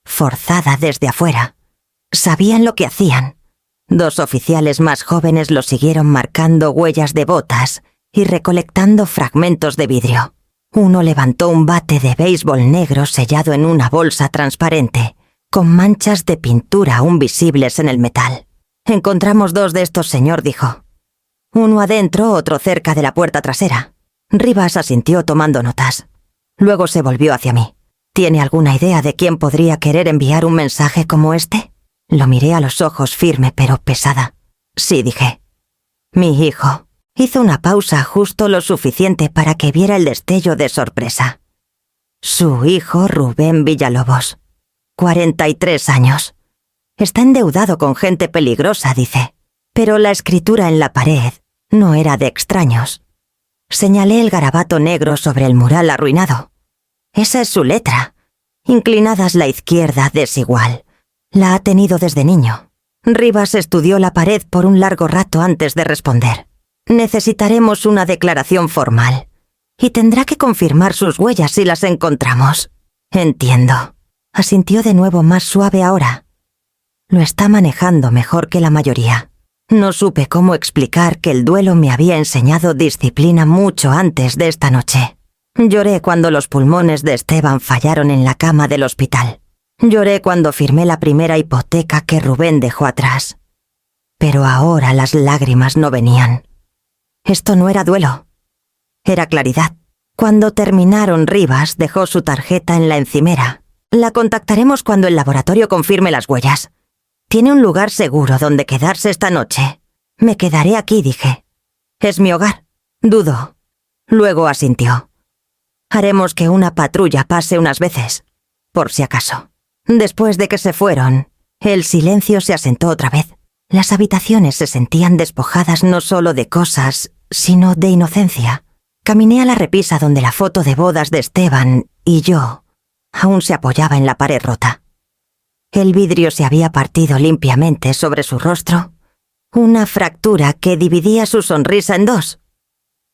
[SPEAKER 1] Forzada desde afuera. Sabían lo que hacían. 2 oficiales más jóvenes lo siguieron marcando huellas de botas y recolectando fragmentos de vidrio. Uno levantó un bate de béisbol negro sellado en una bolsa transparente, con manchas de pintura aún visibles en el metal. Encontramos 2 de estos, señor, dijo. Uno adentro, otro cerca de la puerta trasera. Rivas asintió tomando notas. Luego se volvió hacia mí. ¿Tiene alguna idea de quién podría querer enviar un mensaje como este? Lo miré a los ojos firme pero pesada. Sí, dije. Mi hijo. Hizo una pausa justo lo suficiente para que viera el destello de sorpresa. Su hijo Rubén Villalobos. 43 años. Está endeudado con gente peligrosa, dice. Pero la escritura en la pared no era de extraños. Señalé el garabato negro sobre el mural arruinado. Esa es su letra. Inclinadas la izquierda, desigual. La ha tenido desde niño. Rivas estudió la pared por un largo rato antes de responder. Necesitaremos una declaración formal. Y tendrá que confirmar sus huellas si las encontramos. Entiendo. Asintió de nuevo, más suave ahora. Lo está manejando mejor que la mayoría. No supe cómo explicar que el duelo me había enseñado disciplina mucho antes de esta noche. Lloré cuando los pulmones de Esteban fallaron en la cama del hospital. Lloré cuando firmé la primera hipoteca que Rubén dejó atrás. Pero ahora las lágrimas no venían. Esto no era duelo. Era claridad. Cuando terminaron, Rivas dejó su tarjeta en la encimera. La contactaremos cuando el laboratorio confirme las huellas. Tiene un lugar seguro donde quedarse esta noche. Me quedaré aquí, dije. Es mi hogar. Dudó. Luego asintió. Haremos que una patrulla pase unas veces, por si acaso. Después de que se fueron, el silencio se asentó otra vez. Las habitaciones se sentían despojadas no solo de cosas, sino de inocencia. Caminé a la repisa donde la foto de bodas de Esteban y yo aún se apoyaba en la pared rota. El vidrio se había partido limpiamente sobre su rostro, una fractura que dividía su sonrisa en 2.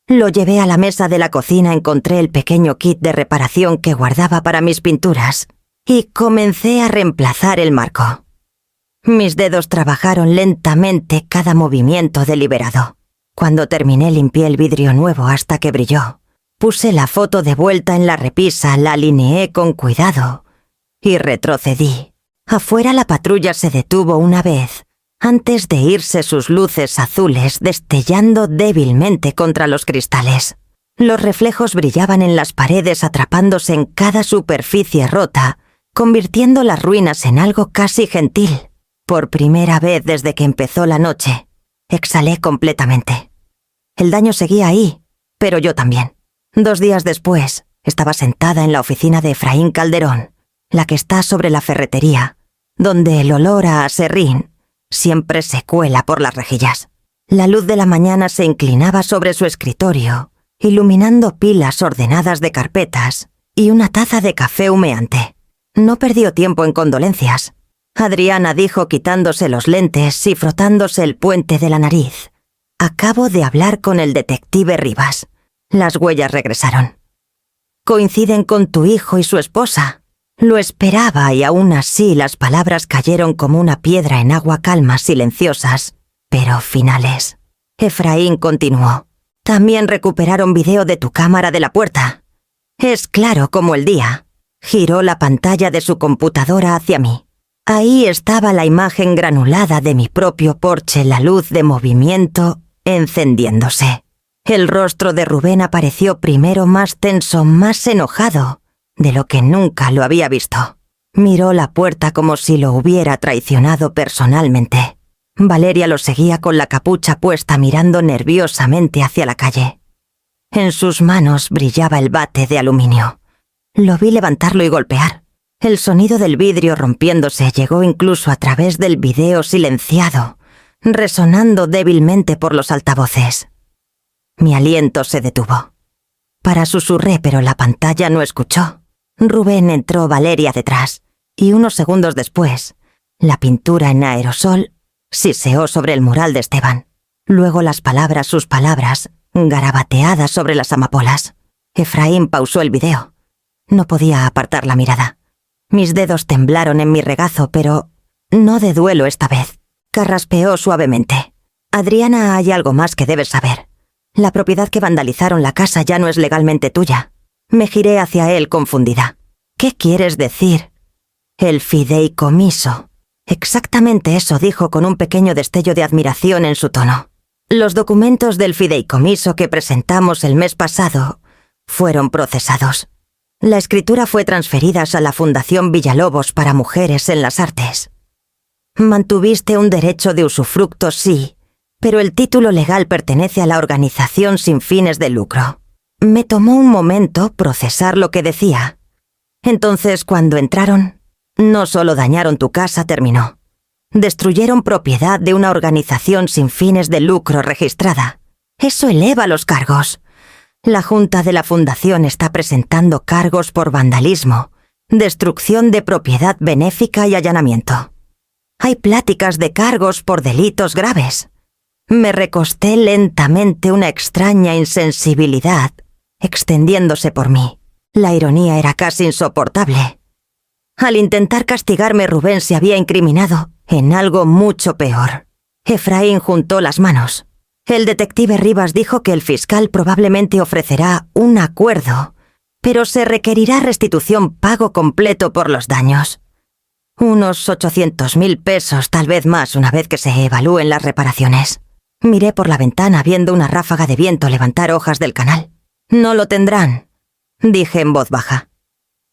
[SPEAKER 1] Lo llevé a la mesa de la cocina, encontré el pequeño kit de reparación que guardaba para mis pinturas y comencé a reemplazar el marco. Mis dedos trabajaron lentamente, cada movimiento deliberado. Cuando terminé, limpié el vidrio nuevo hasta que brilló. Puse la foto de vuelta en la repisa, la alineé con cuidado y retrocedí. Afuera la patrulla se detuvo una vez, antes de irse sus luces azules destellando débilmente contra los cristales. Los reflejos brillaban en las paredes atrapándose en cada superficie rota, convirtiendo las ruinas en algo casi gentil. Por primera vez desde que empezó la noche, exhalé completamente. El daño seguía ahí, pero yo también. 2 días después, estaba sentada en la oficina de Efraín Calderón, la que está sobre la ferretería, donde el olor a aserrín Siempre se cuela por las rejillas. La luz de la mañana se inclinaba sobre su escritorio, iluminando pilas ordenadas de carpetas y una taza de café humeante. No perdió tiempo en condolencias. Adriana dijo quitándose los lentes y frotándose el puente de la nariz. Acabo de hablar con el detective Rivas. Las huellas regresaron. Coinciden con tu hijo y su esposa. Lo esperaba y aún así las palabras cayeron como una piedra en agua calma, silenciosas, pero finales. Efraín continuó. También recuperaron video de tu cámara de la puerta. Es claro como el día. Giró la pantalla de su computadora hacia mí. Ahí estaba la imagen granulada de mi propio porche, la luz de movimiento encendiéndose. El rostro de Rubén apareció primero más tenso, más enojado, de lo que nunca lo había visto. Miró la puerta como si lo hubiera traicionado personalmente. Valeria lo seguía con la capucha puesta, mirando nerviosamente hacia la calle. En sus manos brillaba el bate de aluminio. Lo vi levantarlo y golpear. El sonido del vidrio rompiéndose llegó incluso a través del video silenciado, resonando débilmente por los altavoces. Mi aliento se detuvo. Susurré, pero la pantalla no escuchó. Rubén entró, Valeria detrás, y unos segundos después, la pintura en aerosol siseó sobre el mural de Esteban. Luego sus palabras, garabateadas sobre las amapolas. Efraín pausó el video. No podía apartar la mirada. Mis dedos temblaron en mi regazo, pero no de duelo esta vez. Carraspeó suavemente. Adriana, hay algo más que debes saber. La propiedad que vandalizaron la casa ya no es legalmente tuya. Me giré hacia él confundida. ¿Qué quieres decir? El fideicomiso. Exactamente eso, dijo con un pequeño destello de admiración en su tono. Los documentos del fideicomiso que presentamos el mes pasado fueron procesados. La escritura fue transferida a la Fundación Villalobos para Mujeres en las Artes. Mantuviste un derecho de usufructo, sí, pero el título legal pertenece a la organización sin fines de lucro. Me tomó un momento procesar lo que decía. Entonces, cuando entraron, no solo dañaron tu casa, terminó. Destruyeron propiedad de una organización sin fines de lucro registrada. Eso eleva los cargos. La Junta de la Fundación está presentando cargos por vandalismo, destrucción de propiedad benéfica y allanamiento. Hay pláticas de cargos por delitos graves. Me recosté lentamente, una extraña insensibilidad extendiéndose por mí. La ironía era casi insoportable. Al intentar castigarme, Rubén se había incriminado en algo mucho peor. Efraín juntó las manos. El detective Rivas dijo que el fiscal probablemente ofrecerá un acuerdo, pero se requerirá restitución, pago completo por los daños. Unos 800.000 pesos, tal vez más, una vez que se evalúen las reparaciones. Miré por la ventana viendo una ráfaga de viento levantar hojas del canal. No lo tendrán, dije en voz baja.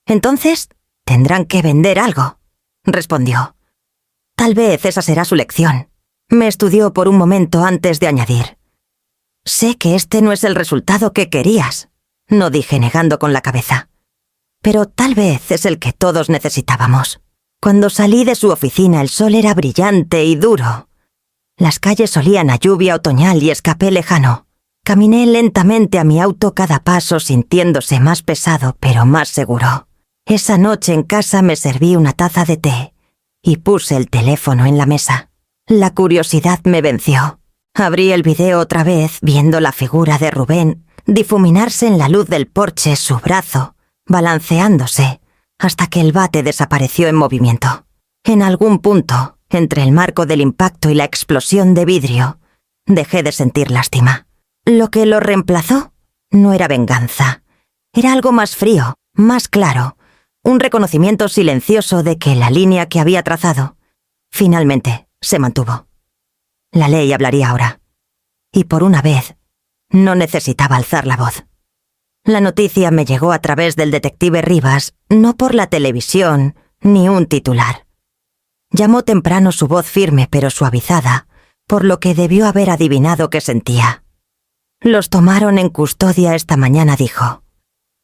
[SPEAKER 1] Entonces, tendrán que vender algo, respondió. Tal vez esa será su lección. Me estudió por un momento antes de añadir. Sé que este no es el resultado que querías, no dije negando con la cabeza. Pero tal vez es el que todos necesitábamos. Cuando salí de su oficina el sol era brillante y duro. Las calles olían a lluvia otoñal y escapé lejano. Caminé lentamente a mi auto, cada paso sintiéndose más pesado pero más seguro. Esa noche en casa me serví una taza de té y puse el teléfono en la mesa. La curiosidad me venció. Abrí el video otra vez, viendo la figura de Rubén difuminarse en la luz del porche, su brazo balanceándose, hasta que el bate desapareció en movimiento. En algún punto, entre el marco del impacto y la explosión de vidrio, dejé de sentir lástima. Lo que lo reemplazó no era venganza. Era algo más frío, más claro, un reconocimiento silencioso de que la línea que había trazado finalmente se mantuvo. La ley hablaría ahora. Y por una vez, no necesitaba alzar la voz. La noticia me llegó a través del detective Rivas, no por la televisión ni un titular. Llamó temprano, su voz firme pero suavizada, por lo que debió haber adivinado qué sentía. Los tomaron en custodia esta mañana, dijo.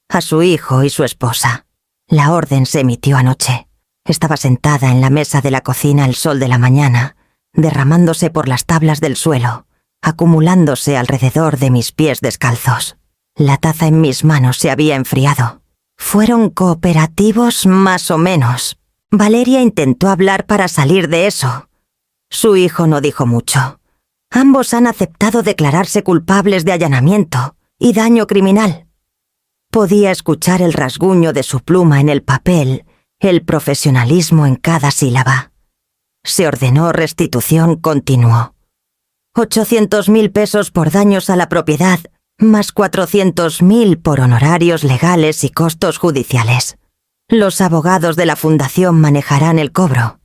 [SPEAKER 1] A su hijo y su esposa. La orden se emitió anoche. Estaba sentada en la mesa de la cocina al sol de la mañana, derramándose por las tablas del suelo, acumulándose alrededor de mis pies descalzos. La taza en mis manos se había enfriado. Fueron cooperativos más o menos. Valeria intentó hablar para salir de eso. Su hijo no dijo mucho. Ambos han aceptado declararse culpables de allanamiento y daño criminal. Podía escuchar el rasguño de su pluma en el papel, el profesionalismo en cada sílaba. Se ordenó restitución, continuó. 800.000 pesos por daños a la propiedad, más 400.000 por honorarios legales y costos judiciales. Los abogados de la fundación manejarán el cobro.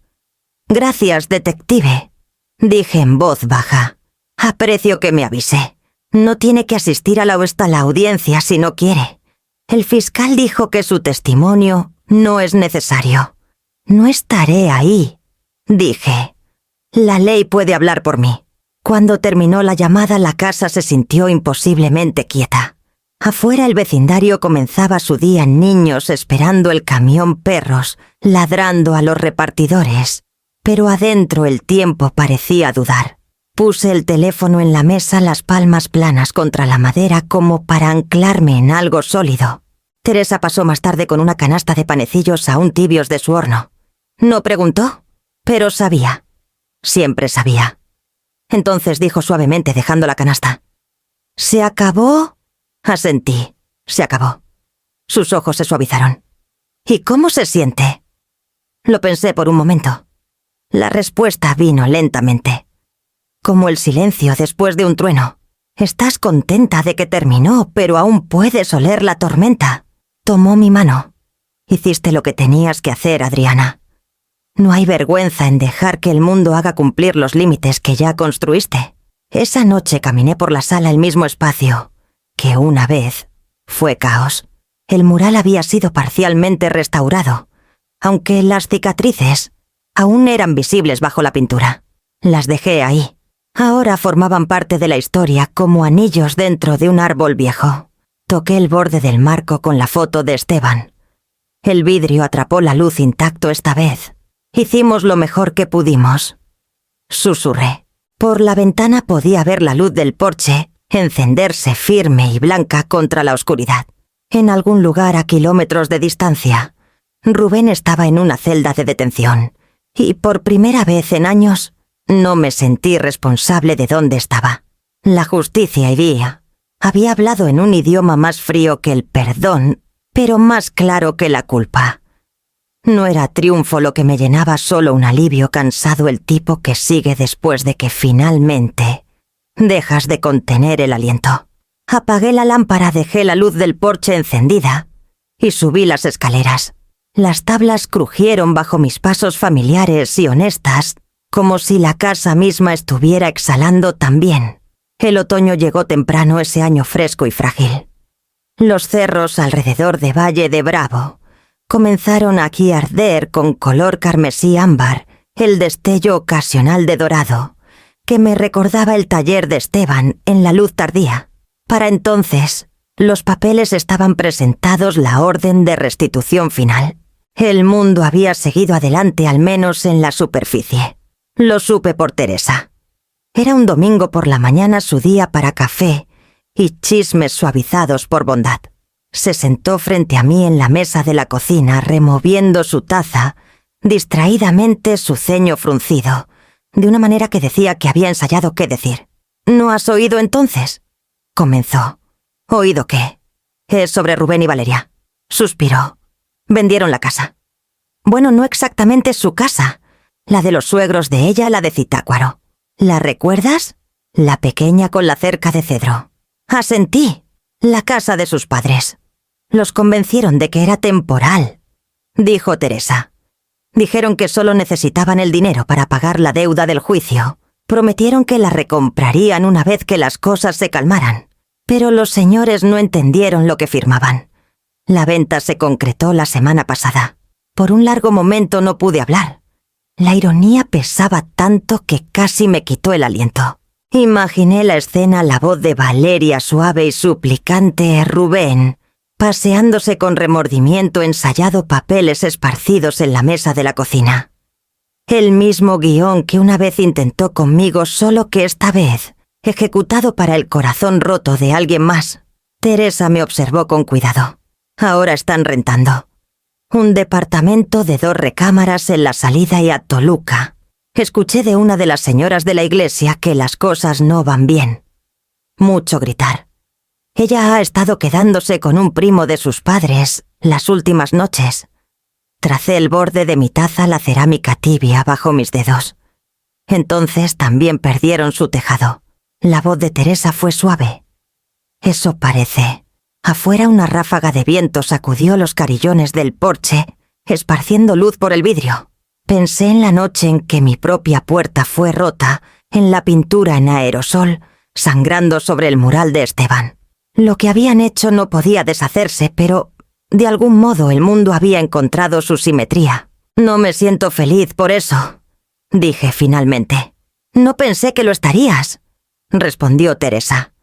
[SPEAKER 1] Gracias, detective, dije en voz baja. Aprecio que me avise. No tiene que asistir a la audiencia si no quiere. El fiscal dijo que su testimonio no es necesario. No estaré ahí, dije. La ley puede hablar por mí. Cuando terminó la llamada, la casa se sintió imposiblemente quieta. Afuera el vecindario comenzaba su día en niños esperando el camión, perros ladrando a los repartidores. Pero adentro el tiempo parecía dudar. Puse el teléfono en la mesa, las palmas planas contra la madera como para anclarme en algo sólido. Teresa pasó más tarde con una canasta de panecillos aún tibios de su horno. No preguntó, pero sabía. Siempre sabía. Entonces dijo suavemente dejando la canasta. ¿Se acabó? Asentí. Se acabó. Sus ojos se suavizaron. ¿Y cómo se siente? Lo pensé por un momento. La respuesta vino lentamente. Como el silencio después de un trueno. Estás contenta de que terminó, pero aún puedes oler la tormenta. Tomó mi mano. Hiciste lo que tenías que hacer, Adriana. No hay vergüenza en dejar que el mundo haga cumplir los límites que ya construiste. Esa noche caminé por la sala el mismo espacio, que una vez fue caos. El mural había sido parcialmente restaurado, aunque las cicatrices aún eran visibles bajo la pintura. Las dejé ahí. Ahora formaban parte de la historia como anillos dentro de un árbol viejo. Toqué el borde del marco con la foto de Esteban. El vidrio atrapó la luz intacto esta vez. Hicimos lo mejor que pudimos. Susurré. Por la ventana podía ver la luz del porche encenderse firme y blanca contra la oscuridad. En algún lugar a kilómetros de distancia, Rubén estaba en una celda de detención, y por primera vez en años no me sentí responsable de dónde estaba. La justicia iría. Había hablado en un idioma más frío que el perdón, pero más claro que la culpa. No era triunfo lo que me llenaba, solo un alivio, cansado, el tipo que sigue después de que finalmente dejas de contener el aliento. Apagué la lámpara, dejé la luz del porche encendida y subí las escaleras. Las tablas crujieron bajo mis pasos familiares y honestas, como si la casa misma estuviera exhalando también. El otoño llegó temprano ese año fresco y frágil. Los cerros alrededor de Valle de Bravo comenzaron aquí a arder con color carmesí ámbar, el destello ocasional de dorado, que me recordaba el taller de Esteban en la luz tardía. Para entonces, los papeles estaban presentados, la orden de restitución final. El mundo había seguido adelante, al menos en la superficie. Lo supe por Teresa. Era un domingo por la mañana, su día para café y chismes suavizados por bondad. Se sentó frente a mí en la mesa de la cocina, removiendo su taza, distraídamente, su ceño fruncido, de una manera que decía que había ensayado qué decir. ¿No has oído entonces? Comenzó. ¿Oído qué? Es sobre Rubén y Valeria. Suspiró. Vendieron la casa. Bueno, no exactamente su casa. La de los suegros de ella, la de Zitácuaro. ¿La recuerdas? La pequeña con la cerca de cedro. Asentí. La casa de sus padres. Los convencieron de que era temporal, dijo Teresa. Dijeron que solo necesitaban el dinero para pagar la deuda del juicio. Prometieron que la recomprarían una vez que las cosas se calmaran. Pero los señores no entendieron lo que firmaban. La venta se concretó la semana pasada. Por un largo momento no pude hablar. La ironía pesaba tanto que casi me quitó el aliento. Imaginé la escena, la voz de Valeria suave y suplicante, Rubén, paseándose con remordimiento, ensayado, papeles esparcidos en la mesa de la cocina. El mismo guión que una vez intentó conmigo, solo que esta vez ejecutado para el corazón roto de alguien más. Teresa me observó con cuidado. Ahora están rentando un departamento de 2 recámaras en la salida y a Toluca. Escuché de una de las señoras de la iglesia que las cosas no van bien. Mucho gritar. Ella ha estado quedándose con un primo de sus padres las últimas noches. Tracé el borde de mi taza la cerámica tibia bajo mis dedos. Entonces también perdieron su tejado. La voz de Teresa fue suave. Eso parece. Afuera una ráfaga de viento sacudió los carillones del porche, esparciendo luz por el vidrio. Pensé en la noche en que mi propia puerta fue rota, en la pintura en aerosol, sangrando sobre el mural de Esteban. Lo que habían hecho no podía deshacerse, pero de algún modo el mundo había encontrado su simetría. No me siento feliz por eso, dije finalmente. No pensé que lo estarías, respondió Teresa.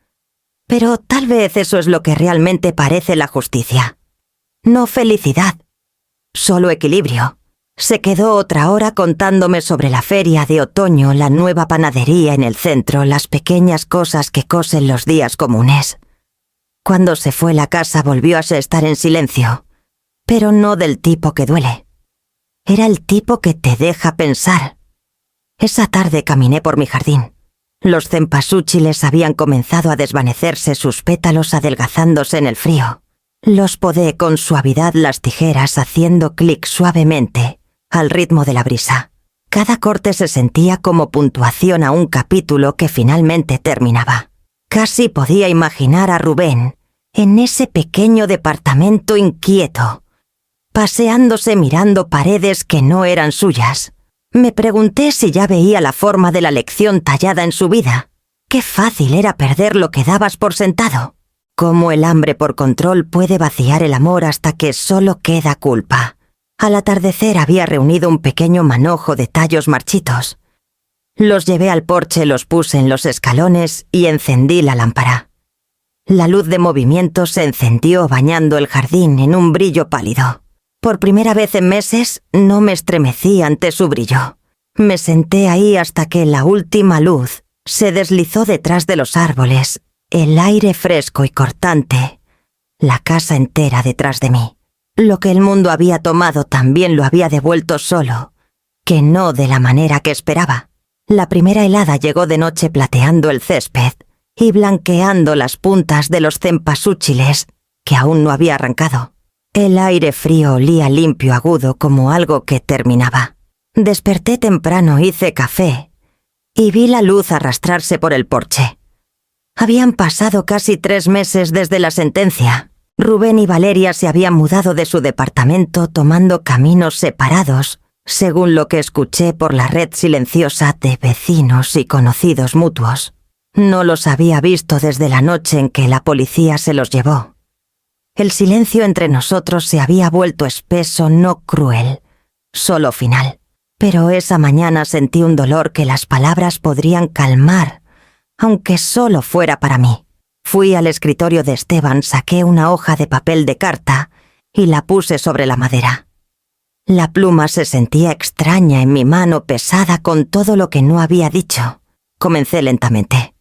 [SPEAKER 1] Pero tal vez eso es lo que realmente parece la justicia. No felicidad, solo equilibrio. Se quedó otra hora contándome sobre la feria de otoño, la nueva panadería en el centro, las pequeñas cosas que cosen los días comunes. Cuando se fue la casa volvió a estar en silencio, pero no del tipo que duele. Era el tipo que te deja pensar. Esa tarde caminé por mi jardín. Los cempasúchiles habían comenzado a desvanecerse, sus pétalos adelgazándose en el frío. Los podé con suavidad las tijeras haciendo clic suavemente al ritmo de la brisa. Cada corte se sentía como puntuación a un capítulo que finalmente terminaba. Casi podía imaginar a Rubén en ese pequeño departamento inquieto, paseándose mirando paredes que no eran suyas. Me pregunté si ya veía la forma de la lección tallada en su vida. Qué fácil era perder lo que dabas por sentado. Cómo el hambre por control puede vaciar el amor hasta que solo queda culpa. Al atardecer había reunido un pequeño manojo de tallos marchitos. Los llevé al porche, los puse en los escalones y encendí la lámpara. La luz de movimiento se encendió bañando el jardín en un brillo pálido. Por primera vez en meses no me estremecí ante su brillo. Me senté ahí hasta que la última luz se deslizó detrás de los árboles, el aire fresco y cortante, la casa entera detrás de mí. Lo que el mundo había tomado también lo había devuelto solo, que no de la manera que esperaba. La primera helada llegó de noche plateando el césped y blanqueando las puntas de los cempasúchiles que aún no había arrancado. El aire frío olía limpio, agudo, como algo que terminaba. Desperté temprano, hice café y vi la luz arrastrarse por el porche. Habían pasado casi 3 meses desde la sentencia. Rubén y Valeria se habían mudado de su departamento tomando caminos separados, según lo que escuché por la red silenciosa de vecinos y conocidos mutuos. No los había visto desde la noche en que la policía se los llevó. El silencio entre nosotros se había vuelto espeso, no cruel, solo final. Pero esa mañana sentí un dolor que las palabras podrían calmar, aunque solo fuera para mí. Fui al escritorio de Esteban, saqué una hoja de papel de carta y la puse sobre la madera. La pluma se sentía extraña en mi mano, pesada con todo lo que no había dicho. Comencé lentamente.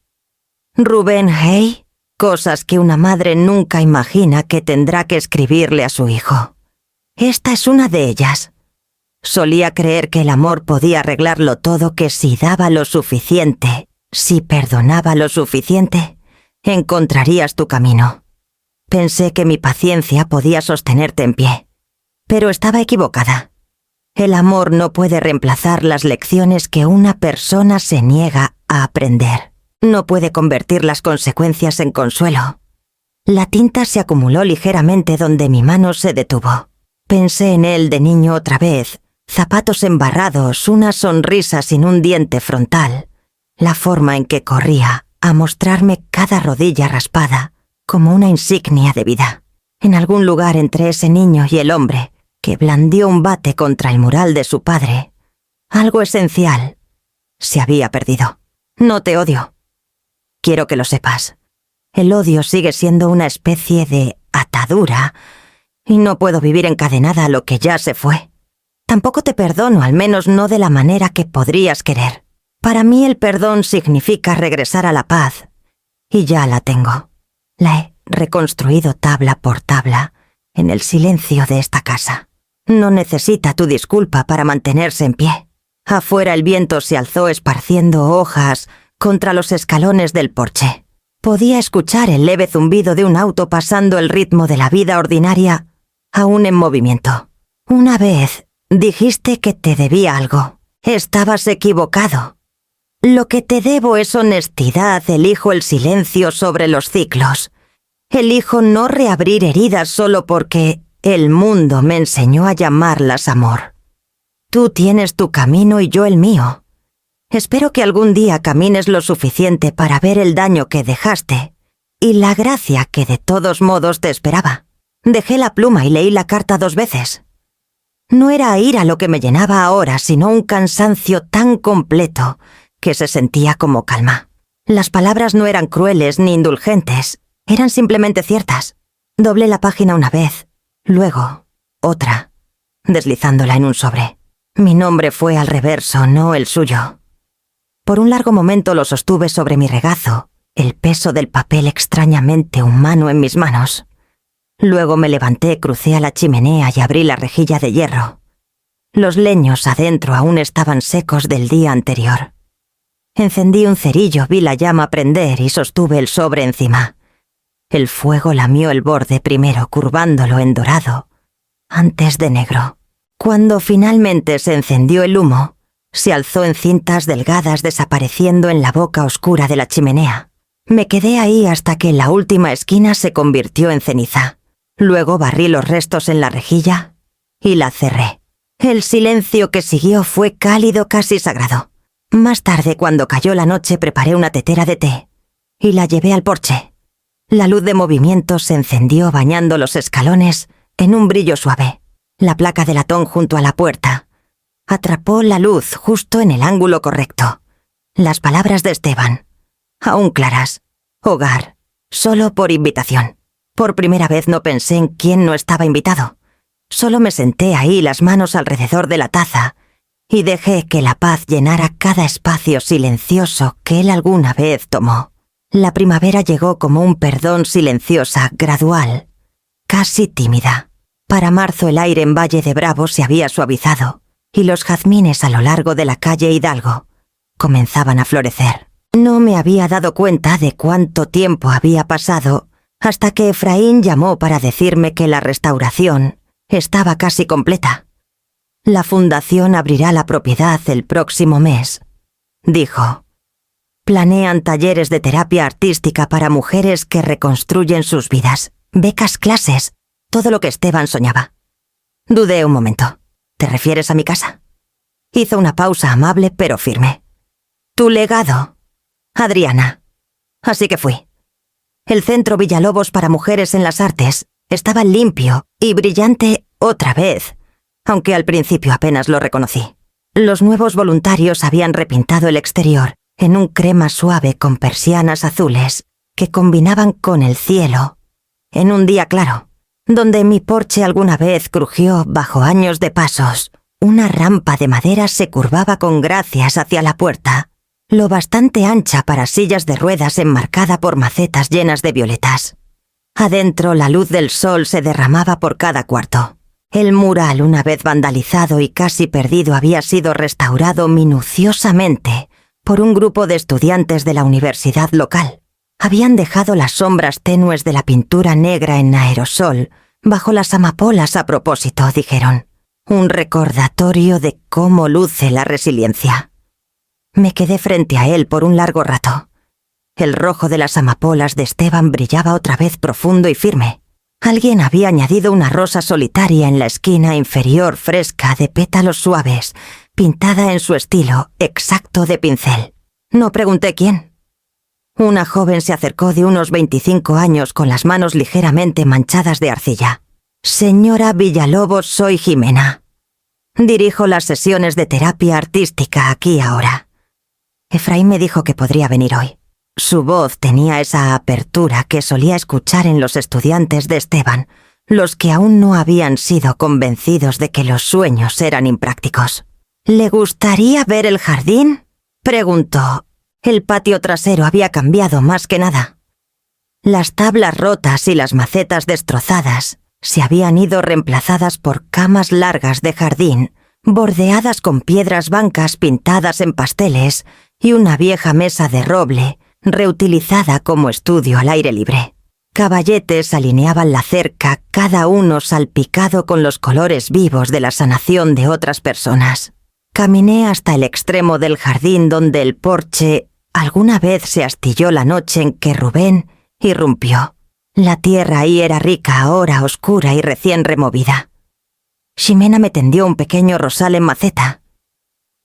[SPEAKER 1] Rubén Hay. Cosas que una madre nunca imagina que tendrá que escribirle a su hijo. Esta es una de ellas. Solía creer que el amor podía arreglarlo todo, que si daba lo suficiente, si perdonaba lo suficiente, encontrarías tu camino. Pensé que mi paciencia podía sostenerte en pie, pero estaba equivocada. El amor no puede reemplazar las lecciones que una persona se niega a aprender. No puede convertir las consecuencias en consuelo. La tinta se acumuló ligeramente donde mi mano se detuvo. Pensé en él de niño otra vez, zapatos embarrados, una sonrisa sin un diente frontal, la forma en que corría a mostrarme cada rodilla raspada como una insignia de vida. En algún lugar entre ese niño y el hombre que blandió un bate contra el mural de su padre, algo esencial se había perdido. No te odio. Quiero que lo sepas. El odio sigue siendo una especie de atadura y no puedo vivir encadenada a lo que ya se fue. Tampoco te perdono, al menos no de la manera que podrías querer. Para mí el perdón significa regresar a la paz, y ya la tengo. La he reconstruido tabla por tabla en el silencio de esta casa. No necesita tu disculpa para mantenerse en pie. Afuera el viento se alzó esparciendo hojas contra los escalones del porche. Podía escuchar el leve zumbido de un auto pasando el ritmo de la vida ordinaria, aún en movimiento. Una vez dijiste que te debía algo. Estabas equivocado. Lo que te debo es honestidad. Elijo el silencio sobre los ciclos. Elijo no reabrir heridas solo porque el mundo me enseñó a llamarlas amor. Tú tienes tu camino y yo el mío. Espero que algún día camines lo suficiente para ver el daño que dejaste y la gracia que de todos modos te esperaba. Dejé la pluma y leí la carta 2 veces. No era ira lo que me llenaba ahora, sino un cansancio tan completo que se sentía como calma. Las palabras no eran crueles ni indulgentes, eran simplemente ciertas. Doblé la página una vez, luego otra, deslizándola en un sobre. Mi nombre fue al reverso, no el suyo. Por un largo momento lo sostuve sobre mi regazo, el peso del papel extrañamente humano en mis manos. Luego me levanté, crucé a la chimenea y abrí la rejilla de hierro. Los leños adentro aún estaban secos del día anterior. Encendí un cerillo, vi la llama prender y sostuve el sobre encima. El fuego lamió el borde primero, curvándolo en dorado, antes de negro. Cuando finalmente se encendió el humo, se alzó en cintas delgadas desapareciendo en la boca oscura de la chimenea. Me quedé ahí hasta que la última esquina se convirtió en ceniza. Luego barrí los restos en la rejilla y la cerré. El silencio que siguió fue cálido, casi sagrado. Más tarde, cuando cayó la noche, preparé una tetera de té y la llevé al porche. La luz de movimiento se encendió bañando los escalones en un brillo suave. La placa de latón junto a la puerta atrapó la luz justo en el ángulo correcto. Las palabras de Esteban, aún claras: hogar, solo por invitación. Por primera vez no pensé en quién no estaba invitado. Solo me senté ahí, las manos alrededor de la taza, y dejé que la paz llenara cada espacio silencioso que él alguna vez tomó. La primavera llegó como un perdón, silenciosa, gradual, casi tímida. Para marzo el aire en Valle de Bravo se había suavizado, y los jazmines a lo largo de la calle Hidalgo comenzaban a florecer. No me había dado cuenta de cuánto tiempo había pasado hasta que Efraín llamó para decirme que la restauración estaba casi completa. La fundación abrirá la propiedad el próximo mes, dijo. Planean talleres de terapia artística para mujeres que reconstruyen sus vidas, becas, clases, todo lo que Esteban soñaba. Dudé un momento. ¿Te refieres a mi casa? Hizo una pausa amable pero firme. Tu legado, Adriana. Así que fui. El Centro Villalobos para Mujeres en las Artes estaba limpio y brillante otra vez, aunque al principio apenas lo reconocí. Los nuevos voluntarios habían repintado el exterior en un crema suave con persianas azules que combinaban con el cielo, en un día claro, donde mi porche alguna vez crujió bajo años de pasos. Una rampa de madera se curvaba con gracias hacia la puerta, lo bastante ancha para sillas de ruedas enmarcada por macetas llenas de violetas. Adentro la luz del sol se derramaba por cada cuarto. El mural, una vez vandalizado y casi perdido, había sido restaurado minuciosamente por un grupo de estudiantes de la universidad local. Habían dejado las sombras tenues de la pintura negra en aerosol bajo las amapolas a propósito, dijeron. Un recordatorio de cómo luce la resiliencia. Me quedé frente a él por un largo rato. El rojo de las amapolas de Esteban brillaba otra vez profundo y firme. Alguien había añadido una rosa solitaria en la esquina inferior fresca de pétalos suaves, pintada en su estilo exacto de pincel. No pregunté quién. Una joven se acercó de unos 25 años con las manos ligeramente manchadas de arcilla. Señora Villalobos, soy Jimena. Dirijo las sesiones de terapia artística aquí ahora. Efraín me dijo que podría venir hoy. Su voz tenía esa apertura que solía escuchar en los estudiantes de Esteban, los que aún no habían sido convencidos de que los sueños eran imprácticos. —¿Le gustaría ver el jardín? —preguntó. El patio trasero había cambiado más que nada. Las tablas rotas y las macetas destrozadas se habían ido reemplazadas por camas largas de jardín, bordeadas con piedras blancas pintadas en pasteles y una vieja mesa de roble, reutilizada como estudio al aire libre. Caballetes alineaban la cerca, cada uno salpicado con los colores vivos de la sanación de otras personas. Caminé hasta el extremo del jardín donde el porche alguna vez se astilló la noche en que Rubén irrumpió. La tierra ahí era rica, ahora oscura y recién removida. Ximena me tendió un pequeño rosal en maceta.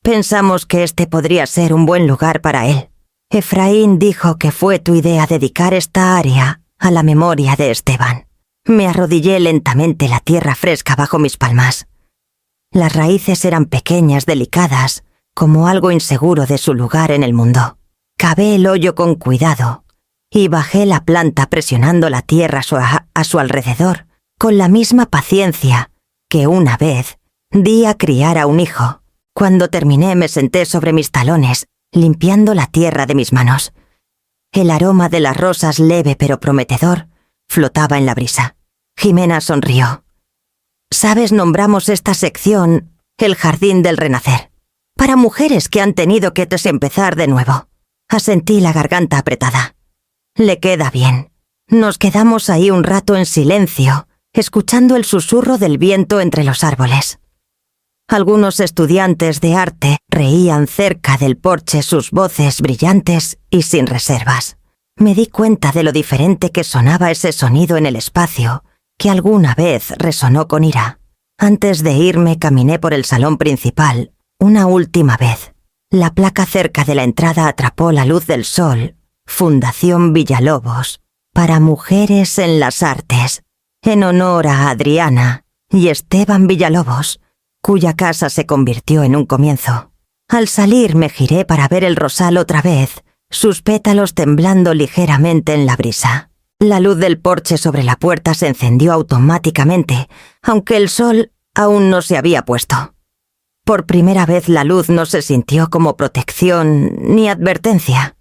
[SPEAKER 1] Pensamos que este podría ser un buen lugar para él. Efraín dijo que fue tu idea dedicar esta área a la memoria de Esteban. Me arrodillé lentamente la tierra fresca bajo mis palmas. Las raíces eran pequeñas, delicadas, como algo inseguro de su lugar en el mundo. Cavé el hoyo con cuidado y bajé la planta presionando la tierra a su alrededor, con la misma paciencia que una vez di a criar a un hijo. Cuando terminé me senté sobre mis talones, limpiando la tierra de mis manos. El aroma de las rosas, leve pero prometedor, flotaba en la brisa. Ximena sonrió. «Sabes, nombramos esta sección el Jardín del Renacer, para mujeres que han tenido que desempezar de nuevo». Asentí, la garganta apretada. Le queda bien. Nos quedamos ahí un rato en silencio, escuchando el susurro del viento entre los árboles. Algunos estudiantes de arte reían cerca del porche, sus voces brillantes y sin reservas. Me di cuenta de lo diferente que sonaba ese sonido en el espacio, que alguna vez resonó con ira. Antes de irme caminé por el salón principal, una última vez. La placa cerca de la entrada atrapó la luz del sol. Fundación Villalobos, para mujeres en las artes, en honor a Adriana y Esteban Villalobos, cuya casa se convirtió en un comienzo. Al salir me giré para ver el rosal otra vez, sus pétalos temblando ligeramente en la brisa. La luz del porche sobre la puerta se encendió automáticamente, aunque el sol aún no se había puesto. Por primera vez la luz no se sintió como protección ni advertencia.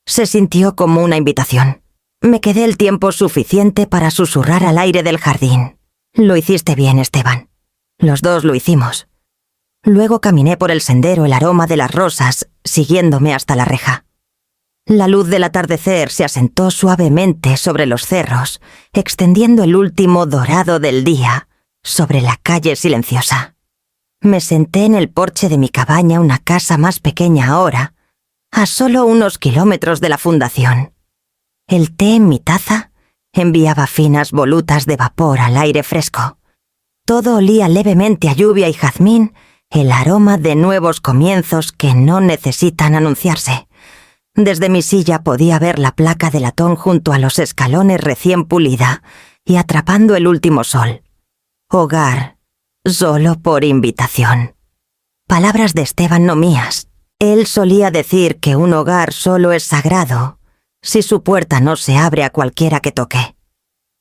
[SPEAKER 1] Se sintió como una invitación. Me quedé el tiempo suficiente para susurrar al aire del jardín. «Lo hiciste bien, Esteban». Los dos lo hicimos. Luego caminé por el sendero, el aroma de las rosas siguiéndome hasta la reja. La luz del atardecer se asentó suavemente sobre los cerros, extendiendo el último dorado del día sobre la calle silenciosa. Me senté en el porche de mi cabaña, una casa más pequeña ahora, a solo unos kilómetros de la fundación. El té en mi taza enviaba finas volutas de vapor al aire fresco. Todo olía levemente a lluvia y jazmín, el aroma de nuevos comienzos que no necesitan anunciarse. Desde mi silla podía ver la placa de latón junto a los escalones recién pulida y atrapando el último sol. Hogar, solo por invitación. Palabras de Esteban, no mías. Él solía decir que un hogar solo es sagrado si su puerta no se abre a cualquiera que toque.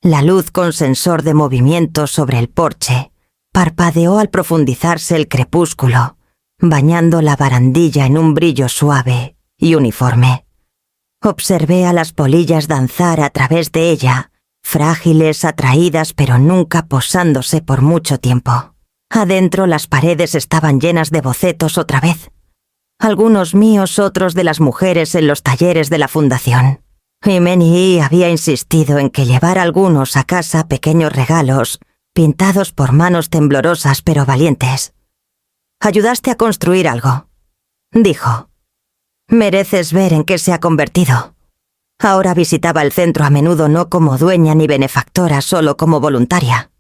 [SPEAKER 1] La luz con sensor de movimiento sobre el porche parpadeó al profundizarse el crepúsculo, bañando la barandilla en un brillo suave y uniforme. Observé a las polillas danzar a través de ella, frágiles, atraídas, pero nunca posándose por mucho tiempo. Adentro las paredes estaban llenas de bocetos otra vez. Algunos míos, otros de las mujeres en los talleres de la fundación. Jimeni había insistido en que llevara algunos a casa, pequeños regalos, pintados por manos temblorosas pero valientes. «Ayudaste a construir algo», dijo. «Mereces ver en qué se ha convertido». Ahora visitaba el centro a menudo no como dueña ni benefactora, solo como voluntaria.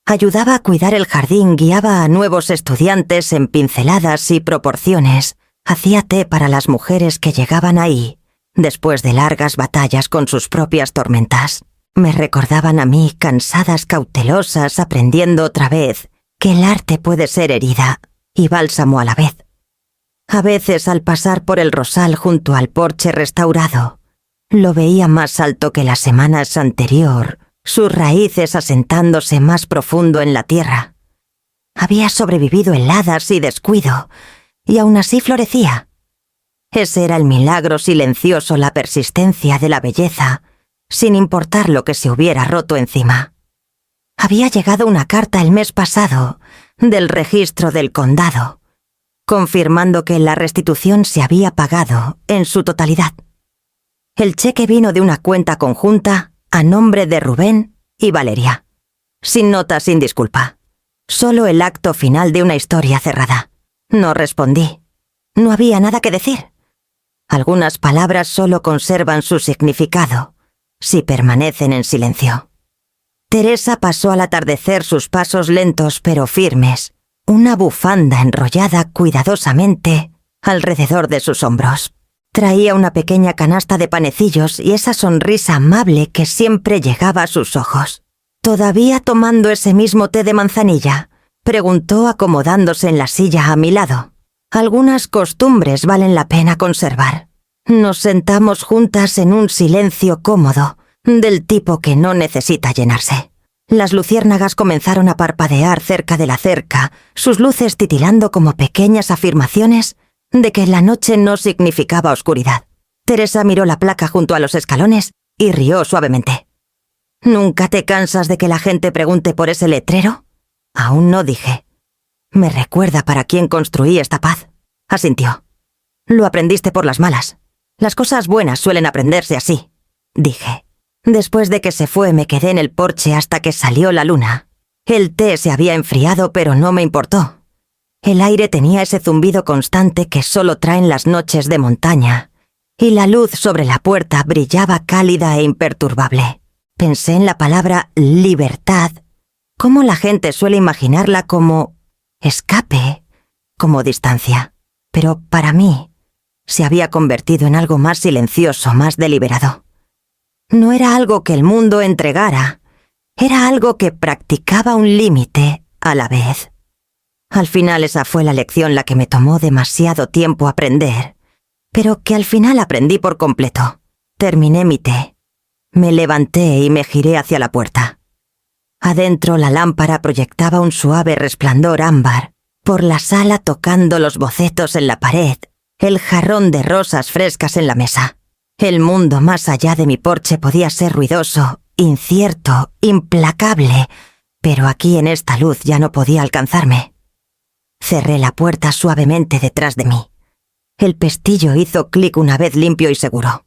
[SPEAKER 1] Ayudaba a cuidar el jardín, guiaba a nuevos estudiantes en pinceladas y proporciones, hacía té para las mujeres que llegaban ahí, después de largas batallas con sus propias tormentas. Me recordaban a mí, cansadas, cautelosas, aprendiendo otra vez que el arte puede ser herida y bálsamo a la vez. A veces, al pasar por el rosal junto al porche restaurado, lo veía más alto que las semanas anterior sus raíces asentándose más profundo en la tierra. Había sobrevivido heladas y descuido, y aún así florecía. Ese era el milagro silencioso, la persistencia de la belleza, sin importar lo que se hubiera roto encima. Había llegado una carta el mes pasado, del registro del condado, confirmando que la restitución se había pagado en su totalidad. El cheque vino de una cuenta conjunta a nombre de Rubén y Valeria, sin nota, sin disculpa. Solo el acto final de una historia cerrada. No respondí. No había nada que decir. Algunas palabras solo conservan su significado si permanecen en silencio. Teresa pasó al atardecer sus pasos lentos pero firmes, una bufanda enrollada cuidadosamente alrededor de sus hombros. Traía una pequeña canasta de panecillos y esa sonrisa amable que siempre llegaba a sus ojos. ¿Todavía tomando ese mismo té de manzanilla?, preguntó acomodándose en la silla a mi lado. Algunas costumbres valen la pena conservar. Nos sentamos juntas en un silencio cómodo, del tipo que no necesita llenarse. Las luciérnagas comenzaron a parpadear cerca de la cerca, sus luces titilando como pequeñas afirmaciones de que la noche no significaba oscuridad. Teresa miró la placa junto a los escalones y rió suavemente. ¿Nunca te cansas de que la gente pregunte por ese letrero? Aún no, dije. Me recuerda para quién construí esta paz. Asintió. Lo aprendiste por las malas. Las cosas buenas suelen aprenderse así, dije. Después de que se fue me quedé en el porche hasta que salió la luna. El té se había enfriado pero no me importó. El aire tenía ese zumbido constante que solo traen las noches de montaña, y la luz sobre la puerta brillaba cálida e imperturbable. Pensé en la palabra libertad, cómo la gente suele imaginarla como escape, como distancia. Pero para mí se había convertido en algo más silencioso, más deliberado. No era algo que el mundo entregara, era algo que practicaba un límite a la vez. Al final esa fue la lección la que me tomó demasiado tiempo aprender, pero que al final aprendí por completo. Terminé mi té. Me levanté y me giré hacia la puerta. Adentro la lámpara proyectaba un suave resplandor ámbar, por la sala tocando los bocetos en la pared, el jarrón de rosas frescas en la mesa. El mundo más allá de mi porche podía ser ruidoso, incierto, implacable, pero aquí en esta luz ya no podía alcanzarme. Cerré la puerta suavemente detrás de mí. El pestillo hizo clic una vez limpio y seguro.